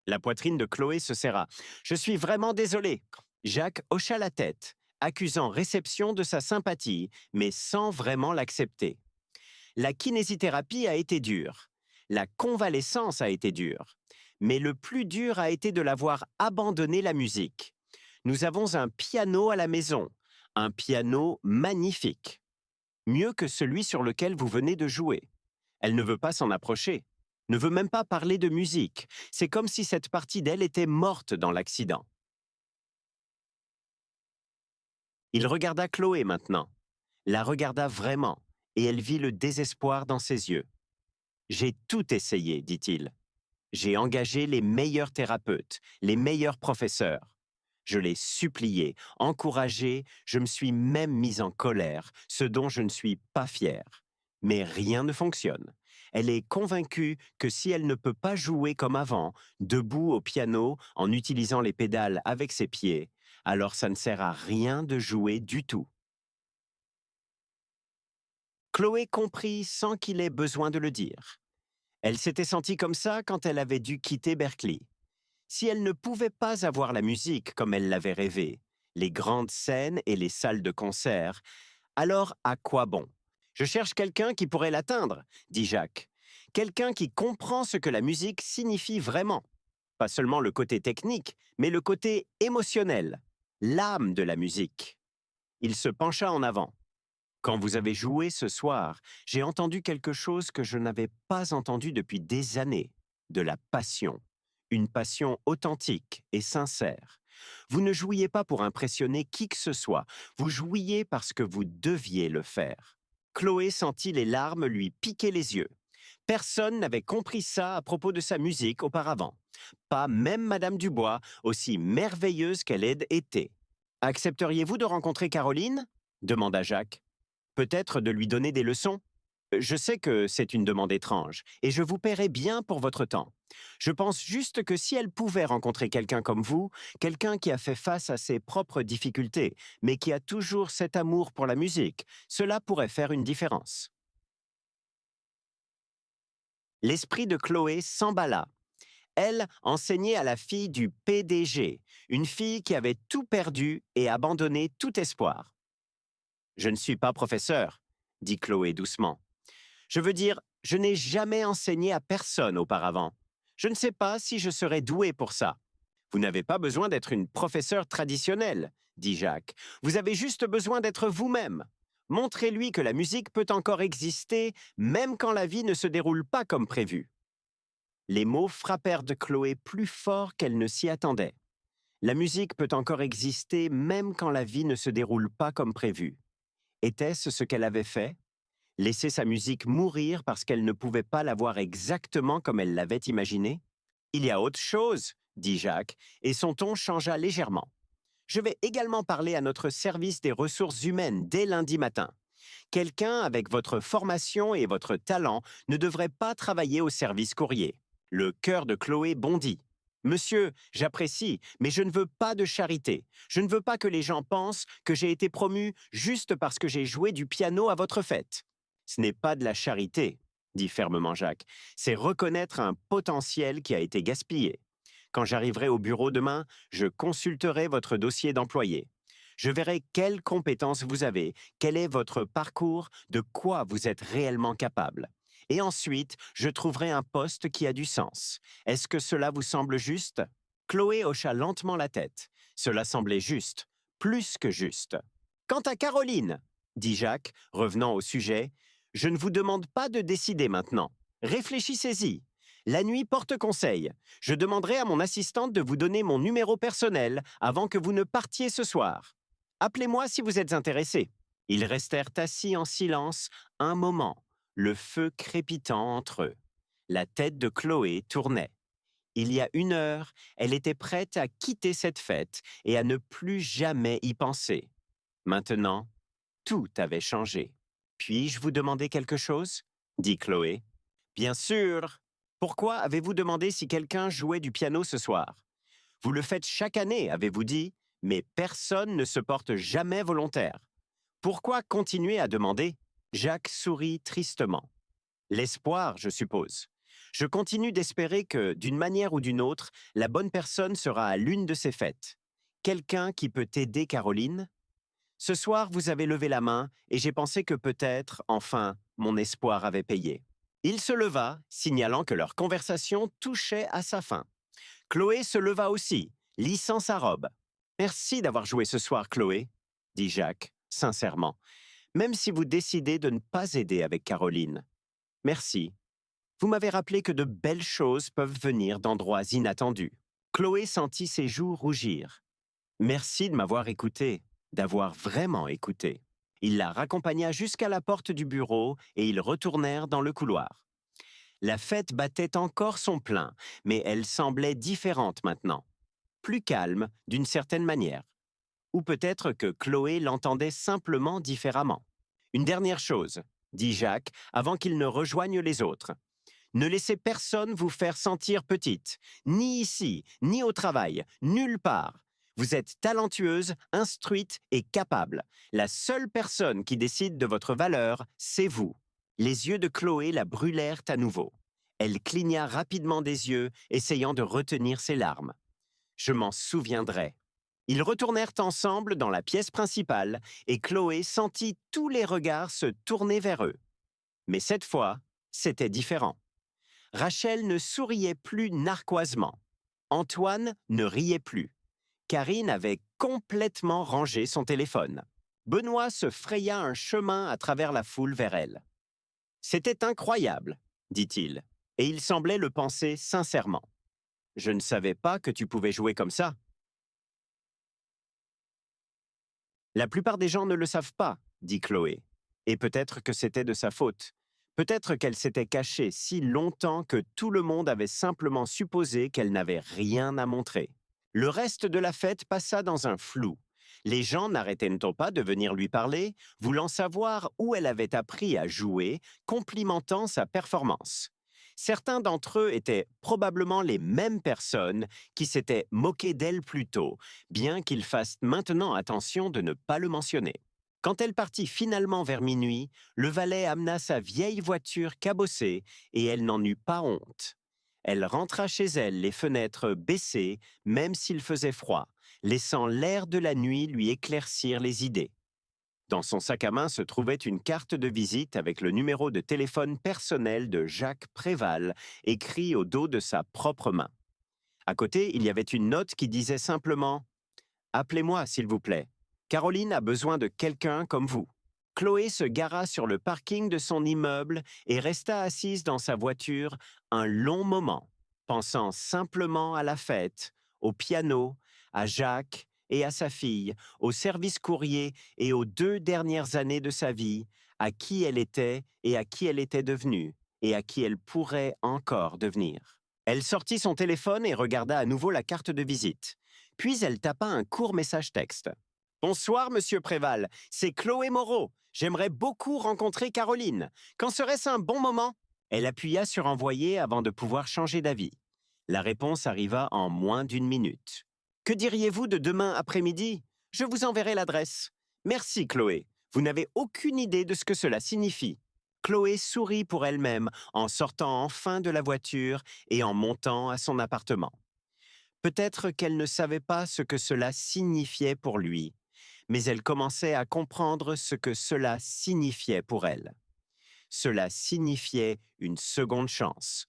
La poitrine de Chloé se serra. « Je suis vraiment désolé. » Jacques hocha la tête, accusant réception de sa sympathie, mais sans vraiment l'accepter. La kinésithérapie a été dure. La convalescence a été dure. Mais le plus dur a été de l'avoir abandonné la musique. Nous avons un piano à la maison, un piano magnifique. Mieux que celui sur lequel vous venez de jouer. Elle ne veut pas s'en approcher, ne veut même pas parler de musique. C'est comme si cette partie d'elle était morte dans l'accident. Il regarda Chloé maintenant, la regarda vraiment, et elle vit le désespoir dans ses yeux. J'ai tout essayé, dit-il. J'ai engagé les meilleurs thérapeutes, les meilleurs professeurs. Je l'ai supplié, encouragé, je me suis même mis en colère, ce dont je ne suis pas fier. Mais rien ne fonctionne. Elle est convaincue que si elle ne peut pas jouer comme avant, debout au piano, en utilisant les pédales avec ses pieds, alors ça ne sert à rien de jouer du tout. Chloé comprit sans qu'il ait besoin de le dire. Elle s'était sentie comme ça quand elle avait dû quitter Berkeley. Si elle ne pouvait pas avoir la musique comme elle l'avait rêvé, les grandes scènes et les salles de concert, alors à quoi bon? Je cherche quelqu'un qui pourrait l'atteindre, dit Jacques. Quelqu'un qui comprend ce que la musique signifie vraiment. Pas seulement le côté technique, mais le côté émotionnel, l'âme de la musique. Il se pencha en avant. Quand vous avez joué ce soir, j'ai entendu quelque chose que je n'avais pas entendu depuis des années, de la passion. Une passion authentique et sincère. Vous ne jouiez pas pour impressionner qui que ce soit, vous jouiez parce que vous deviez le faire. Chloé sentit les larmes lui piquer les yeux. Personne n'avait compris ça à propos de sa musique auparavant. Pas même Madame Dubois, aussi merveilleuse qu'elle ait été. Accepteriez-vous de rencontrer Caroline? Demanda Jacques. Peut-être de lui donner des leçons? Je sais que c'est une demande étrange, et je vous paierai bien pour votre temps. Je pense juste que si elle pouvait rencontrer quelqu'un comme vous, quelqu'un qui a fait face à ses propres difficultés, mais qui a toujours cet amour pour la musique, cela pourrait faire une différence. L'esprit de Chloé s'emballa. Elle enseignait à la fille du PDG, une fille qui avait tout perdu et abandonné tout espoir. Je ne suis pas professeur, dit Chloé doucement. Je veux dire, je n'ai jamais enseigné à personne auparavant. Je ne sais pas si je serais doué pour ça. Vous n'avez pas besoin d'être une professeure traditionnelle, dit Jacques. Vous avez juste besoin d'être vous-même. Montrez-lui que la musique peut encore exister, même quand la vie ne se déroule pas comme prévu. Les mots frappèrent de Chloé plus fort qu'elle ne s'y attendait. La musique peut encore exister, même quand la vie ne se déroule pas comme prévu. Était-ce ce qu'elle avait fait? Laisser sa musique mourir parce qu'elle ne pouvait pas l'avoir exactement comme elle l'avait imaginé? Il y a autre chose, dit Jacques, et son ton changea légèrement. Je vais également parler à notre service des ressources humaines dès lundi matin. Quelqu'un avec votre formation et votre talent ne devrait pas travailler au service courrier. Le cœur de Chloé bondit. Monsieur, j'apprécie, mais je ne veux pas de charité. Je ne veux pas que les gens pensent que j'ai été promu juste parce que j'ai joué du piano à votre fête. Ce n'est pas de la charité, dit fermement Jacques. C'est reconnaître un potentiel qui a été gaspillé. Quand j'arriverai au bureau demain, je consulterai votre dossier d'employé. Je verrai quelles compétences vous avez, quel est votre parcours, de quoi vous êtes réellement capable. Et ensuite, je trouverai un poste qui a du sens. Est-ce que cela vous semble juste? Chloé hocha lentement la tête. Cela semblait juste, plus que juste. Quant à Caroline, dit Jacques, revenant au sujet, je ne vous demande pas de décider maintenant. Réfléchissez-y. La nuit porte conseil. Je demanderai à mon assistante de vous donner mon numéro personnel avant que vous ne partiez ce soir. Appelez-moi si vous êtes intéressé. Ils restèrent assis en silence un moment, le feu crépitant entre eux. La tête de Chloé tournait. Il y a 1 heure, elle était prête à quitter cette fête et à ne plus jamais y penser. Maintenant, tout avait changé. Puis-je vous demander quelque chose? Dit Chloé. Bien sûr. Pourquoi avez-vous demandé si quelqu'un jouait du piano ce soir? Vous le faites chaque année, avez-vous dit, mais personne ne se porte jamais volontaire. Pourquoi continuer à demander? Jacques sourit tristement. L'espoir, je suppose. Je continue d'espérer que, d'une manière ou d'une autre, la bonne personne sera à l'une de ces fêtes. Quelqu'un qui peut aider Caroline? Ce soir, vous avez levé la main et j'ai pensé que peut-être, enfin, mon espoir avait payé. Il se leva, signalant que leur conversation touchait à sa fin. Chloé se leva aussi, lissant sa robe. Merci d'avoir joué ce soir, Chloé, dit Jacques, sincèrement, même si vous décidez de ne pas aider avec Caroline. Merci. Vous m'avez rappelé que de belles choses peuvent venir d'endroits inattendus. Chloé sentit ses joues rougir. Merci de m'avoir écouté. d'avoir vraiment écouté. Il la raccompagna jusqu'à la porte du bureau et ils retournèrent dans le couloir. La fête battait encore son plein, mais elle semblait différente maintenant, plus calme d'une certaine manière. Ou peut-être que Chloé l'entendait simplement différemment. Une dernière chose, dit Jacques, avant qu'il ne rejoigne les autres. Ne laissez personne vous faire sentir petite, ni ici, ni au travail, nulle part. Vous êtes talentueuse, instruite et capable. La seule personne qui décide de votre valeur, c'est vous. Les yeux de Chloé la brûlèrent à nouveau. Elle cligna rapidement des yeux, essayant de retenir ses larmes. Je m'en souviendrai. Ils retournèrent ensemble dans la pièce principale et Chloé sentit tous les regards se tourner vers eux. Mais cette fois, c'était différent. Rachel ne souriait plus narquoisement. Antoine ne riait plus. Karine avait complètement rangé son téléphone. Benoît se fraya un chemin à travers la foule vers elle. « C'était incroyable, dit-il, et il semblait le penser sincèrement. Je ne savais pas que tu pouvais jouer comme ça. La plupart des gens ne le savent pas, dit Chloé. Et peut-être que c'était de sa faute. Peut-être qu'elle s'était cachée si longtemps que tout le monde avait simplement supposé qu'elle n'avait rien à montrer. Le reste de la fête passa dans un flou. Les gens n'arrêtaient-ils pas de venir lui parler, voulant savoir où elle avait appris à jouer, complimentant sa performance. Certains d'entre eux étaient probablement les mêmes personnes qui s'étaient moquées d'elle plus tôt, bien qu'ils fassent maintenant attention de ne pas le mentionner. Quand elle partit finalement vers minuit, le valet amena sa vieille voiture cabossée et elle n'en eut pas honte. Elle rentra chez elle les fenêtres baissées, même s'il faisait froid, laissant l'air de la nuit lui éclaircir les idées. Dans son sac à main se trouvait une carte de visite avec le numéro de téléphone personnel de Jacques Préval, écrit au dos de sa propre main. À côté, il y avait une note qui disait simplement « Appelez-moi, s'il vous plaît. Caroline a besoin de quelqu'un comme vous. » Chloé se gara sur le parking de son immeuble et resta assise dans sa voiture un long moment, pensant simplement à la fête, au piano, à Jacques et à sa fille, au service courrier et aux 2 dernières années de sa vie, à qui elle était et à qui elle était devenue, et à qui elle pourrait encore devenir. Elle sortit son téléphone et regarda à nouveau la carte de visite. Puis elle tapa un court message texte. « Bonsoir, Monsieur Préval, c'est Chloé Moreau. J'aimerais beaucoup rencontrer Caroline. Quand serait-ce un bon moment ?» Elle appuya sur envoyer avant de pouvoir changer d'avis. La réponse arriva en moins d'1 minute. « Que diriez-vous de demain après-midi? Je vous enverrai l'adresse. Merci, Chloé. Vous n'avez aucune idée de ce que cela signifie. » Chloé sourit pour elle-même en sortant enfin de la voiture et en montant à son appartement. Peut-être qu'elle ne savait pas ce que cela signifiait pour lui, mais elle commençait à comprendre ce que cela signifiait pour elle. Cela signifiait une seconde chance,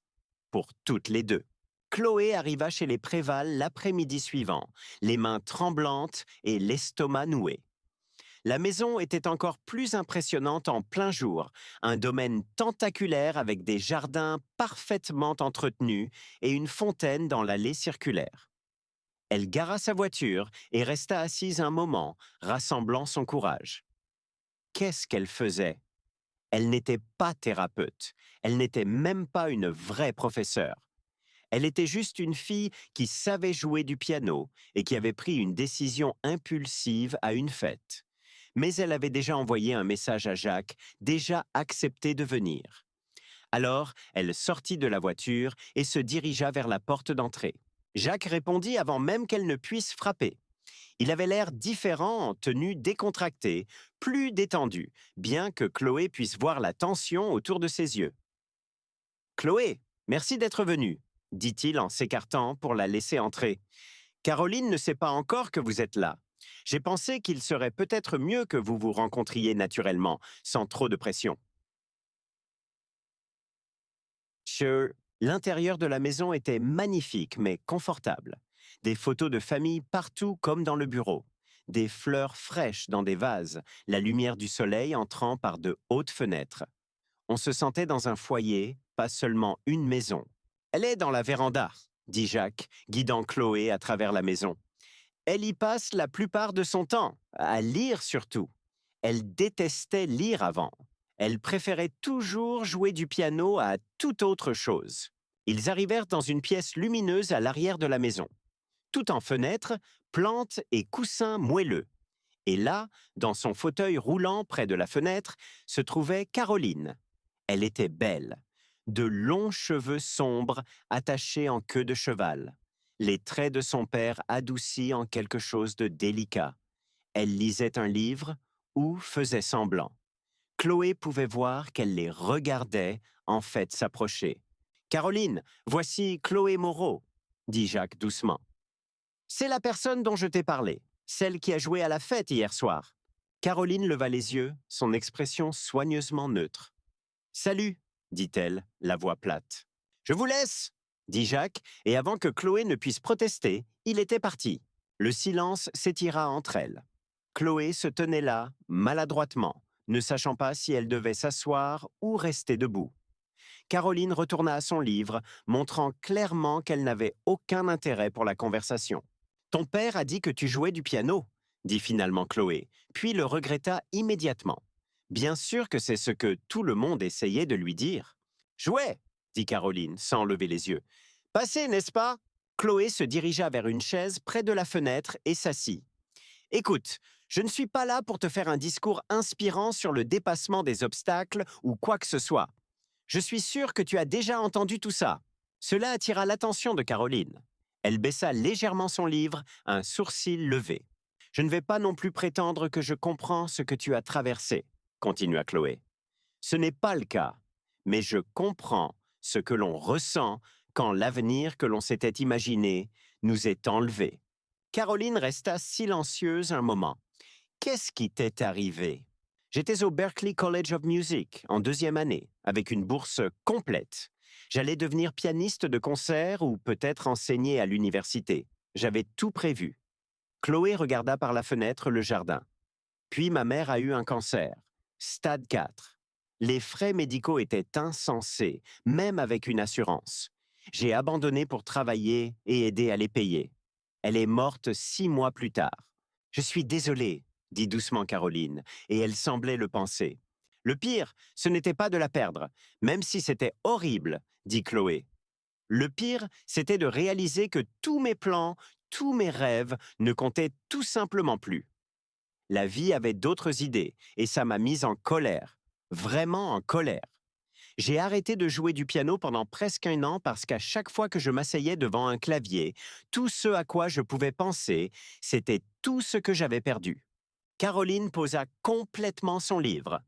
pour toutes les deux. Chloé arriva chez les Préval l'après-midi suivant, les mains tremblantes et l'estomac noué. La maison était encore plus impressionnante en plein jour, un domaine tentaculaire avec des jardins parfaitement entretenus et une fontaine dans l'allée circulaire. Elle gara sa voiture et resta assise un moment, rassemblant son courage. Qu'est-ce qu'elle faisait? Elle n'était pas thérapeute, elle n'était même pas une vraie professeure. Elle était juste une fille qui savait jouer du piano et qui avait pris une décision impulsive à une fête. Mais elle avait déjà envoyé un message à Jacques, déjà accepté de venir. Alors, elle sortit de la voiture et se dirigea vers la porte d'entrée. Jacques répondit avant même qu'elle ne puisse frapper. Il avait l'air différent en tenue décontractée, plus détendu, bien que Chloé puisse voir la tension autour de ses yeux. « Chloé, merci d'être venue, » dit-il en s'écartant pour la laisser entrer. « Caroline ne sait pas encore que vous êtes là. J'ai pensé qu'il serait peut-être mieux que vous vous rencontriez naturellement, sans trop de pression. » L'intérieur de la maison était magnifique mais confortable. Des photos de famille partout comme dans le bureau. Des fleurs fraîches dans des vases, la lumière du soleil entrant par de hautes fenêtres. On se sentait dans un foyer, pas seulement une maison. « Elle est dans la véranda, » dit Jacques, guidant Chloé à travers la maison. Elle y passe la plupart de son temps, à lire surtout. Elle détestait lire avant. Elle préférait toujours jouer du piano à toute autre chose. Ils arrivèrent dans une pièce lumineuse à l'arrière de la maison. Tout en fenêtres, plantes et coussins moelleux. Et là, dans son fauteuil roulant près de la fenêtre, se trouvait Caroline. Elle était belle. De longs cheveux sombres attachés en queue de cheval. Les traits de son père adoucis en quelque chose de délicat. Elle lisait un livre ou faisait semblant. Chloé pouvait voir qu'elle les regardait, en fait, s'approcher. Caroline, voici Chloé Moreau, dit Jacques doucement. C'est la personne dont je t'ai parlé, celle qui a joué à la fête hier soir. Caroline leva les yeux, son expression soigneusement neutre. Salut, dit-elle, la voix plate. Je vous laisse, dit Jacques, et avant que Chloé ne puisse protester, il était parti. Le silence s'étira entre elles. Chloé se tenait là, maladroitement, ne sachant pas si elle devait s'asseoir ou rester debout. Caroline retourna à son livre, montrant clairement qu'elle n'avait aucun intérêt pour la conversation. Ton père a dit que tu jouais du piano, dit finalement Chloé, puis le regretta immédiatement. Bien sûr que c'est ce que tout le monde essayait de lui dire. Jouais, dit Caroline, sans lever les yeux. Passez, n'est-ce pas? Chloé se dirigea vers une chaise près de la fenêtre et s'assit. Écoute, je ne suis pas là pour te faire un discours inspirant sur le dépassement des obstacles ou quoi que ce soit. Je suis sûr que tu as déjà entendu tout ça. Cela attira l'attention de Caroline. Elle baissa légèrement son livre, un sourcil levé. Je ne vais pas non plus prétendre que je comprends ce que tu as traversé, continua Chloé. Ce n'est pas le cas, mais je comprends ce que l'on ressent quand l'avenir que l'on s'était imaginé nous est enlevé. Caroline resta silencieuse un moment. Qu'est-ce qui t'est arrivé? J'étais au Berklee College of Music en 2e année, avec une bourse complète. J'allais devenir pianiste de concert ou peut-être enseigner à l'université. J'avais tout prévu. Chloé regarda par la fenêtre le jardin. Puis ma mère a eu un cancer. Stade 4. Les frais médicaux étaient insensés, même avec une assurance. J'ai abandonné pour travailler et aider à les payer. Elle est morte 6 mois plus tard. Je suis désolée, dit doucement Caroline, et elle semblait le penser. Le pire, ce n'était pas de la perdre, même si c'était horrible, dit Chloé. Le pire, c'était de réaliser que tous mes plans, tous mes rêves ne comptaient tout simplement plus. La vie avait d'autres idées, et ça m'a mise en colère, vraiment en colère. J'ai arrêté de jouer du piano pendant presque 1 an parce qu'à chaque fois que je m'asseyais devant un clavier, tout ce à quoi je pouvais penser, c'était tout ce que j'avais perdu. Caroline posa complètement son livre.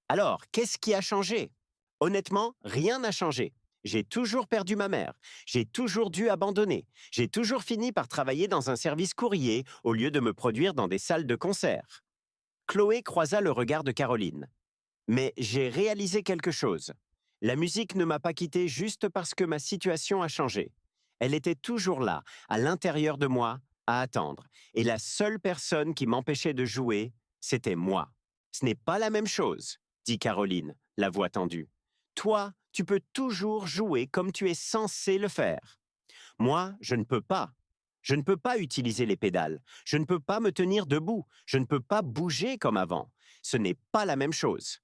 Alors, qu'est-ce qui a changé? Honnêtement, rien n'a changé. J'ai toujours perdu ma mère. J'ai toujours dû abandonner. J'ai toujours fini par travailler dans un service courrier au lieu de me produire dans des salles de concert. Chloé croisa le regard de Caroline. Mais j'ai réalisé quelque chose. La musique ne m'a pas quitté juste parce que ma situation a changé. Elle était toujours là, à l'intérieur de moi, à attendre. Et la seule personne qui m'empêchait de jouer, c'était moi. Ce n'est pas la même chose, dit Caroline, la voix tendue. Toi, tu peux toujours jouer comme tu es censé le faire. Moi, je ne peux pas. Je ne peux pas utiliser les pédales. Je ne peux pas me tenir debout. Je ne peux pas bouger comme avant. Ce n'est pas la même chose.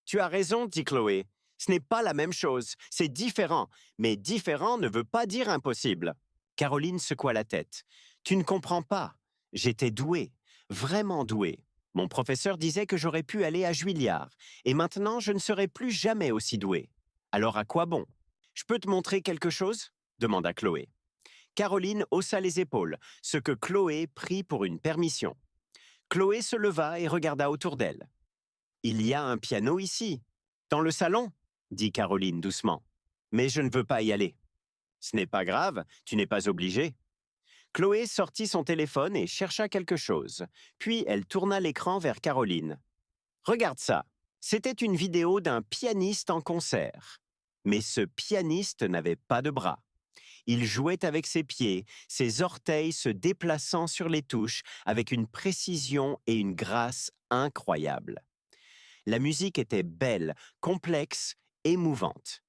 Tu as raison, dit Chloé. Ce n'est pas la même chose, c'est différent. Mais différent ne veut pas dire impossible. Caroline secoua la tête. Tu ne comprends pas. J'étais douée, vraiment douée. Mon professeur disait que j'aurais pu aller à Juilliard. Et maintenant, je ne serai plus jamais aussi douée. Alors à quoi bon? Je peux te montrer quelque chose? Demanda Chloé. Caroline haussa les épaules, ce que Chloé prit pour une permission. Chloé se leva et regarda autour d'elle. Il y a un piano ici. Dans le salon, dit Caroline doucement. Mais je ne veux pas y aller. Ce n'est pas grave, tu n'es pas obligée. Chloé sortit son téléphone et chercha quelque chose. Puis elle tourna l'écran vers Caroline. Regarde ça. C'était une vidéo d'un pianiste en concert. Mais ce pianiste n'avait pas de bras. Il jouait avec ses pieds, ses orteils se déplaçant sur les touches avec une précision et une grâce incroyables. La musique était belle, complexe, émouvante.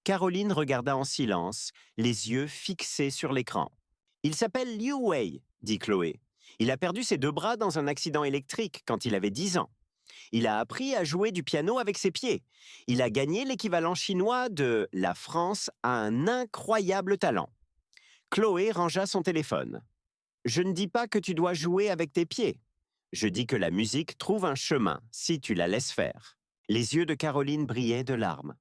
Caroline regarda en silence, les yeux fixés sur l'écran. Il s'appelle Liu Wei, dit Chloé. Il a perdu ses deux bras dans un accident électrique quand il avait 10 ans. Il a appris à jouer du piano avec ses pieds. Il a gagné l'équivalent chinois de La France a un incroyable talent. Chloé rangea son téléphone. Je ne dis pas que tu dois jouer avec tes pieds. Je dis que la musique trouve un chemin si tu la laisses faire. Les yeux de Caroline brillaient de larmes.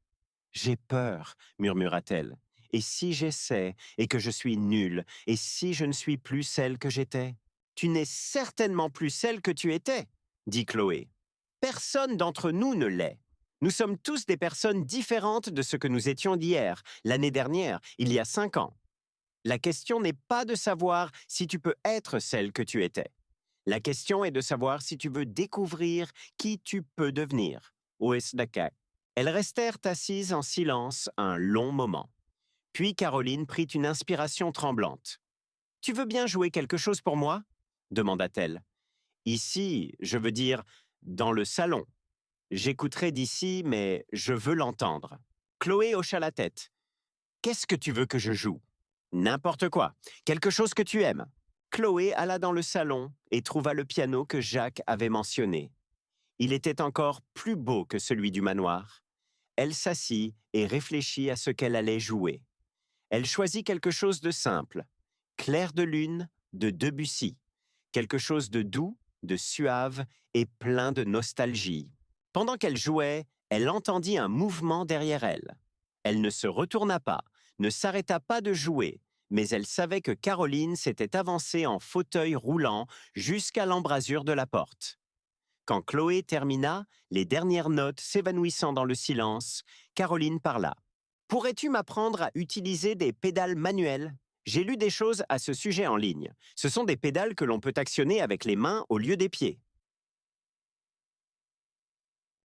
J'ai peur, murmura-t-elle. Et si j'essaie et que je suis nulle, et si je ne suis plus celle que j'étais? Tu n'es certainement plus celle que tu étais, dit Chloé. Personne d'entre nous ne l'est. Nous sommes tous des personnes différentes de ce que nous étions d'hier, l'année dernière, il y a 5 ans. La question n'est pas de savoir si tu peux être celle que tu étais. La question est de savoir si tu veux découvrir qui tu peux devenir. Oesdaka. Elles restèrent assises en silence un long moment. Puis Caroline prit une inspiration tremblante. « Tu veux bien jouer quelque chose pour moi ?» demanda-t-elle. « Ici, je veux dire, dans le salon. J'écouterai d'ici, mais je veux l'entendre. » Chloé hocha la tête. « Qu'est-ce que tu veux que je joue ?»« N'importe quoi. Quelque chose que tu aimes. » Chloé alla dans le salon et trouva le piano que Jacques avait mentionné. Il était encore plus beau que celui du manoir. Elle s'assit et réfléchit à ce qu'elle allait jouer. Elle choisit quelque chose de simple, Clair de lune de Debussy, quelque chose de doux, de suave et plein de nostalgie. Pendant qu'elle jouait, elle entendit un mouvement derrière elle. Elle ne se retourna pas, ne s'arrêta pas de jouer, mais elle savait que Caroline s'était avancée en fauteuil roulant jusqu'à l'embrasure de la porte. Quand Chloé termina, les dernières notes s'évanouissant dans le silence, Caroline parla. « Pourrais-tu m'apprendre à utiliser des pédales manuelles ? J'ai lu des choses à ce sujet en ligne. Ce sont des pédales que l'on peut actionner avec les mains au lieu des pieds. »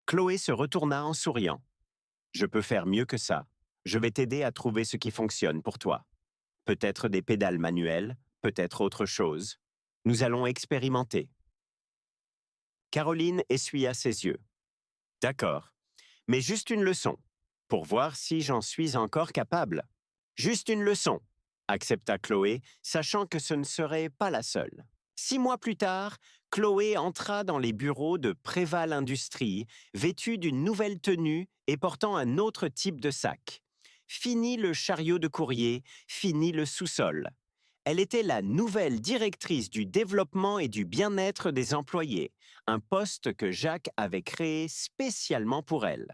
Chloé se retourna en souriant. « Je peux faire mieux que ça. Je vais t'aider à trouver ce qui fonctionne pour toi. Peut-être des pédales manuelles, peut-être autre chose. Nous allons expérimenter. » Caroline essuya ses yeux. « D'accord, mais juste une leçon, pour voir si j'en suis encore capable. »« Juste une leçon, » accepta Chloé, sachant que ce ne serait pas la seule. 6 mois plus tard, Chloé entra dans les bureaux de Préval Industries, vêtue d'une nouvelle tenue et portant un autre type de sac. Fini le chariot de courrier, fini le sous-sol. Elle était la nouvelle directrice du développement et du bien-être des employés, un poste que Jacques avait créé spécialement pour elle.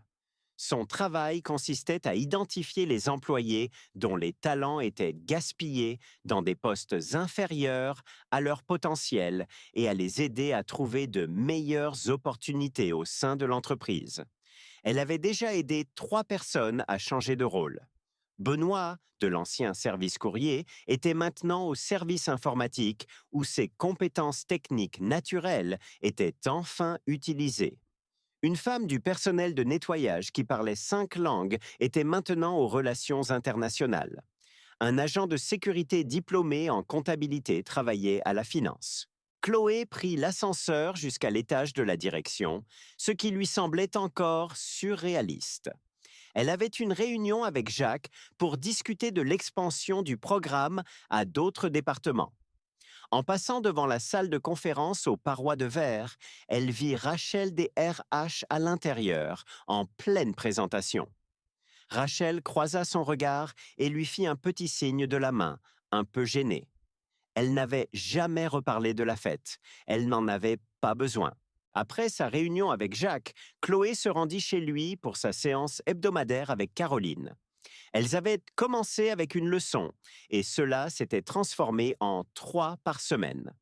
Son travail consistait à identifier les employés dont les talents étaient gaspillés dans des postes inférieurs à leur potentiel et à les aider à trouver de meilleures opportunités au sein de l'entreprise. Elle avait déjà aidé 3 personnes à changer de rôle. Benoît, de l'ancien service courrier, était maintenant au service informatique où ses compétences techniques naturelles étaient enfin utilisées. Une femme du personnel de nettoyage qui parlait 5 langues était maintenant aux relations internationales. Un agent de sécurité diplômé en comptabilité travaillait à la finance. Chloé prit l'ascenseur jusqu'à l'étage de la direction, ce qui lui semblait encore surréaliste. Elle avait une réunion avec Jacques pour discuter de l'expansion du programme à d'autres départements. En passant devant la salle de conférence aux parois de verre, elle vit Rachel des RH à l'intérieur, en pleine présentation. Rachel croisa son regard et lui fit un petit signe de la main, un peu gênée. Elle n'avait jamais reparlé de la fête. Elle n'en avait pas besoin. Après sa réunion avec Jacques, Chloé se rendit chez lui pour sa séance hebdomadaire avec Caroline. Elles avaient commencé avec une leçon, et cela s'était transformé en 3 par semaine.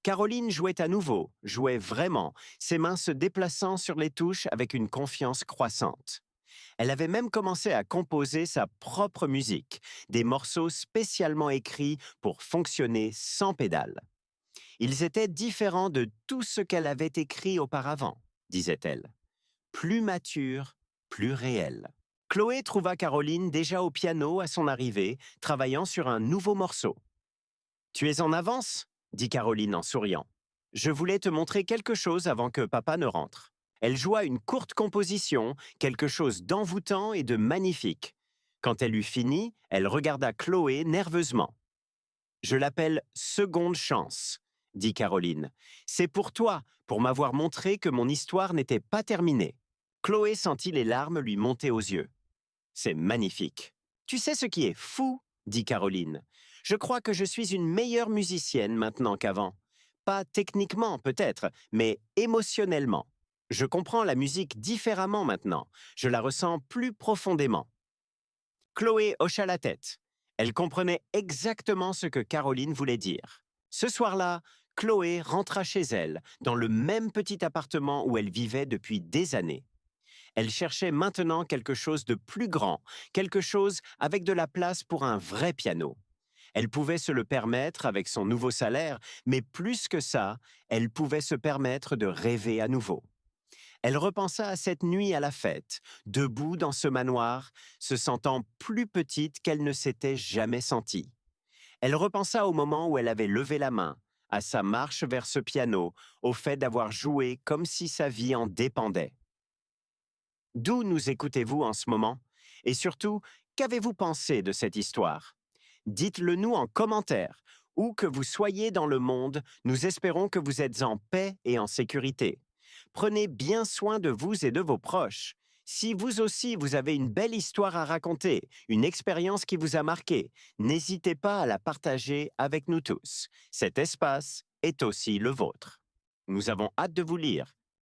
Caroline jouait à nouveau, jouait vraiment, ses mains se déplaçant sur les touches avec une confiance croissante. Elle avait même commencé à composer sa propre musique, des morceaux spécialement écrits pour fonctionner sans pédale. Ils étaient différents de tout ce qu'elle avait écrit auparavant, disait-elle. Plus mature, plus réel. Chloé trouva Caroline déjà au piano à son arrivée, travaillant sur un nouveau morceau. « Tu es en avance ?» dit Caroline en souriant. « Je voulais te montrer quelque chose avant que papa ne rentre. » Elle joua une courte composition, quelque chose d'envoûtant et de magnifique. Quand elle eut fini, elle regarda Chloé nerveusement. Je l'appelle seconde chance, dit Caroline. C'est pour toi, pour m'avoir montré que mon histoire n'était pas terminée. Chloé sentit les larmes lui monter aux yeux. C'est magnifique. Tu sais ce qui est fou, dit Caroline. Je crois que je suis une meilleure musicienne maintenant qu'avant. Pas techniquement peut-être, mais émotionnellement. Je comprends la musique différemment maintenant. Je la ressens plus profondément. Chloé hocha la tête. Elle comprenait exactement ce que Caroline voulait dire. Ce soir-là, Chloé rentra chez elle, dans le même petit appartement où elle vivait depuis des années. Elle cherchait maintenant quelque chose de plus grand, quelque chose avec de la place pour un vrai piano. Elle pouvait se le permettre avec son nouveau salaire, mais plus que ça, elle pouvait se permettre de rêver à nouveau. Elle repensa à cette nuit à la fête, debout dans ce manoir, se sentant plus petite qu'elle ne s'était jamais sentie. Elle repensa au moment où elle avait levé la main, à sa marche vers ce piano, au fait d'avoir joué comme si sa vie en dépendait. D'où nous écoutez-vous en ce moment? Et surtout, qu'avez-vous pensé de cette histoire? Dites-le nous en commentaire. Où que vous soyez dans le monde, nous espérons que vous êtes en paix et en sécurité. Prenez bien soin de vous et de vos proches. Si vous aussi vous avez une belle histoire à raconter, une expérience qui vous a marqué, n'hésitez pas à la partager avec nous tous. Cet espace est aussi le vôtre. Nous avons hâte de vous lire.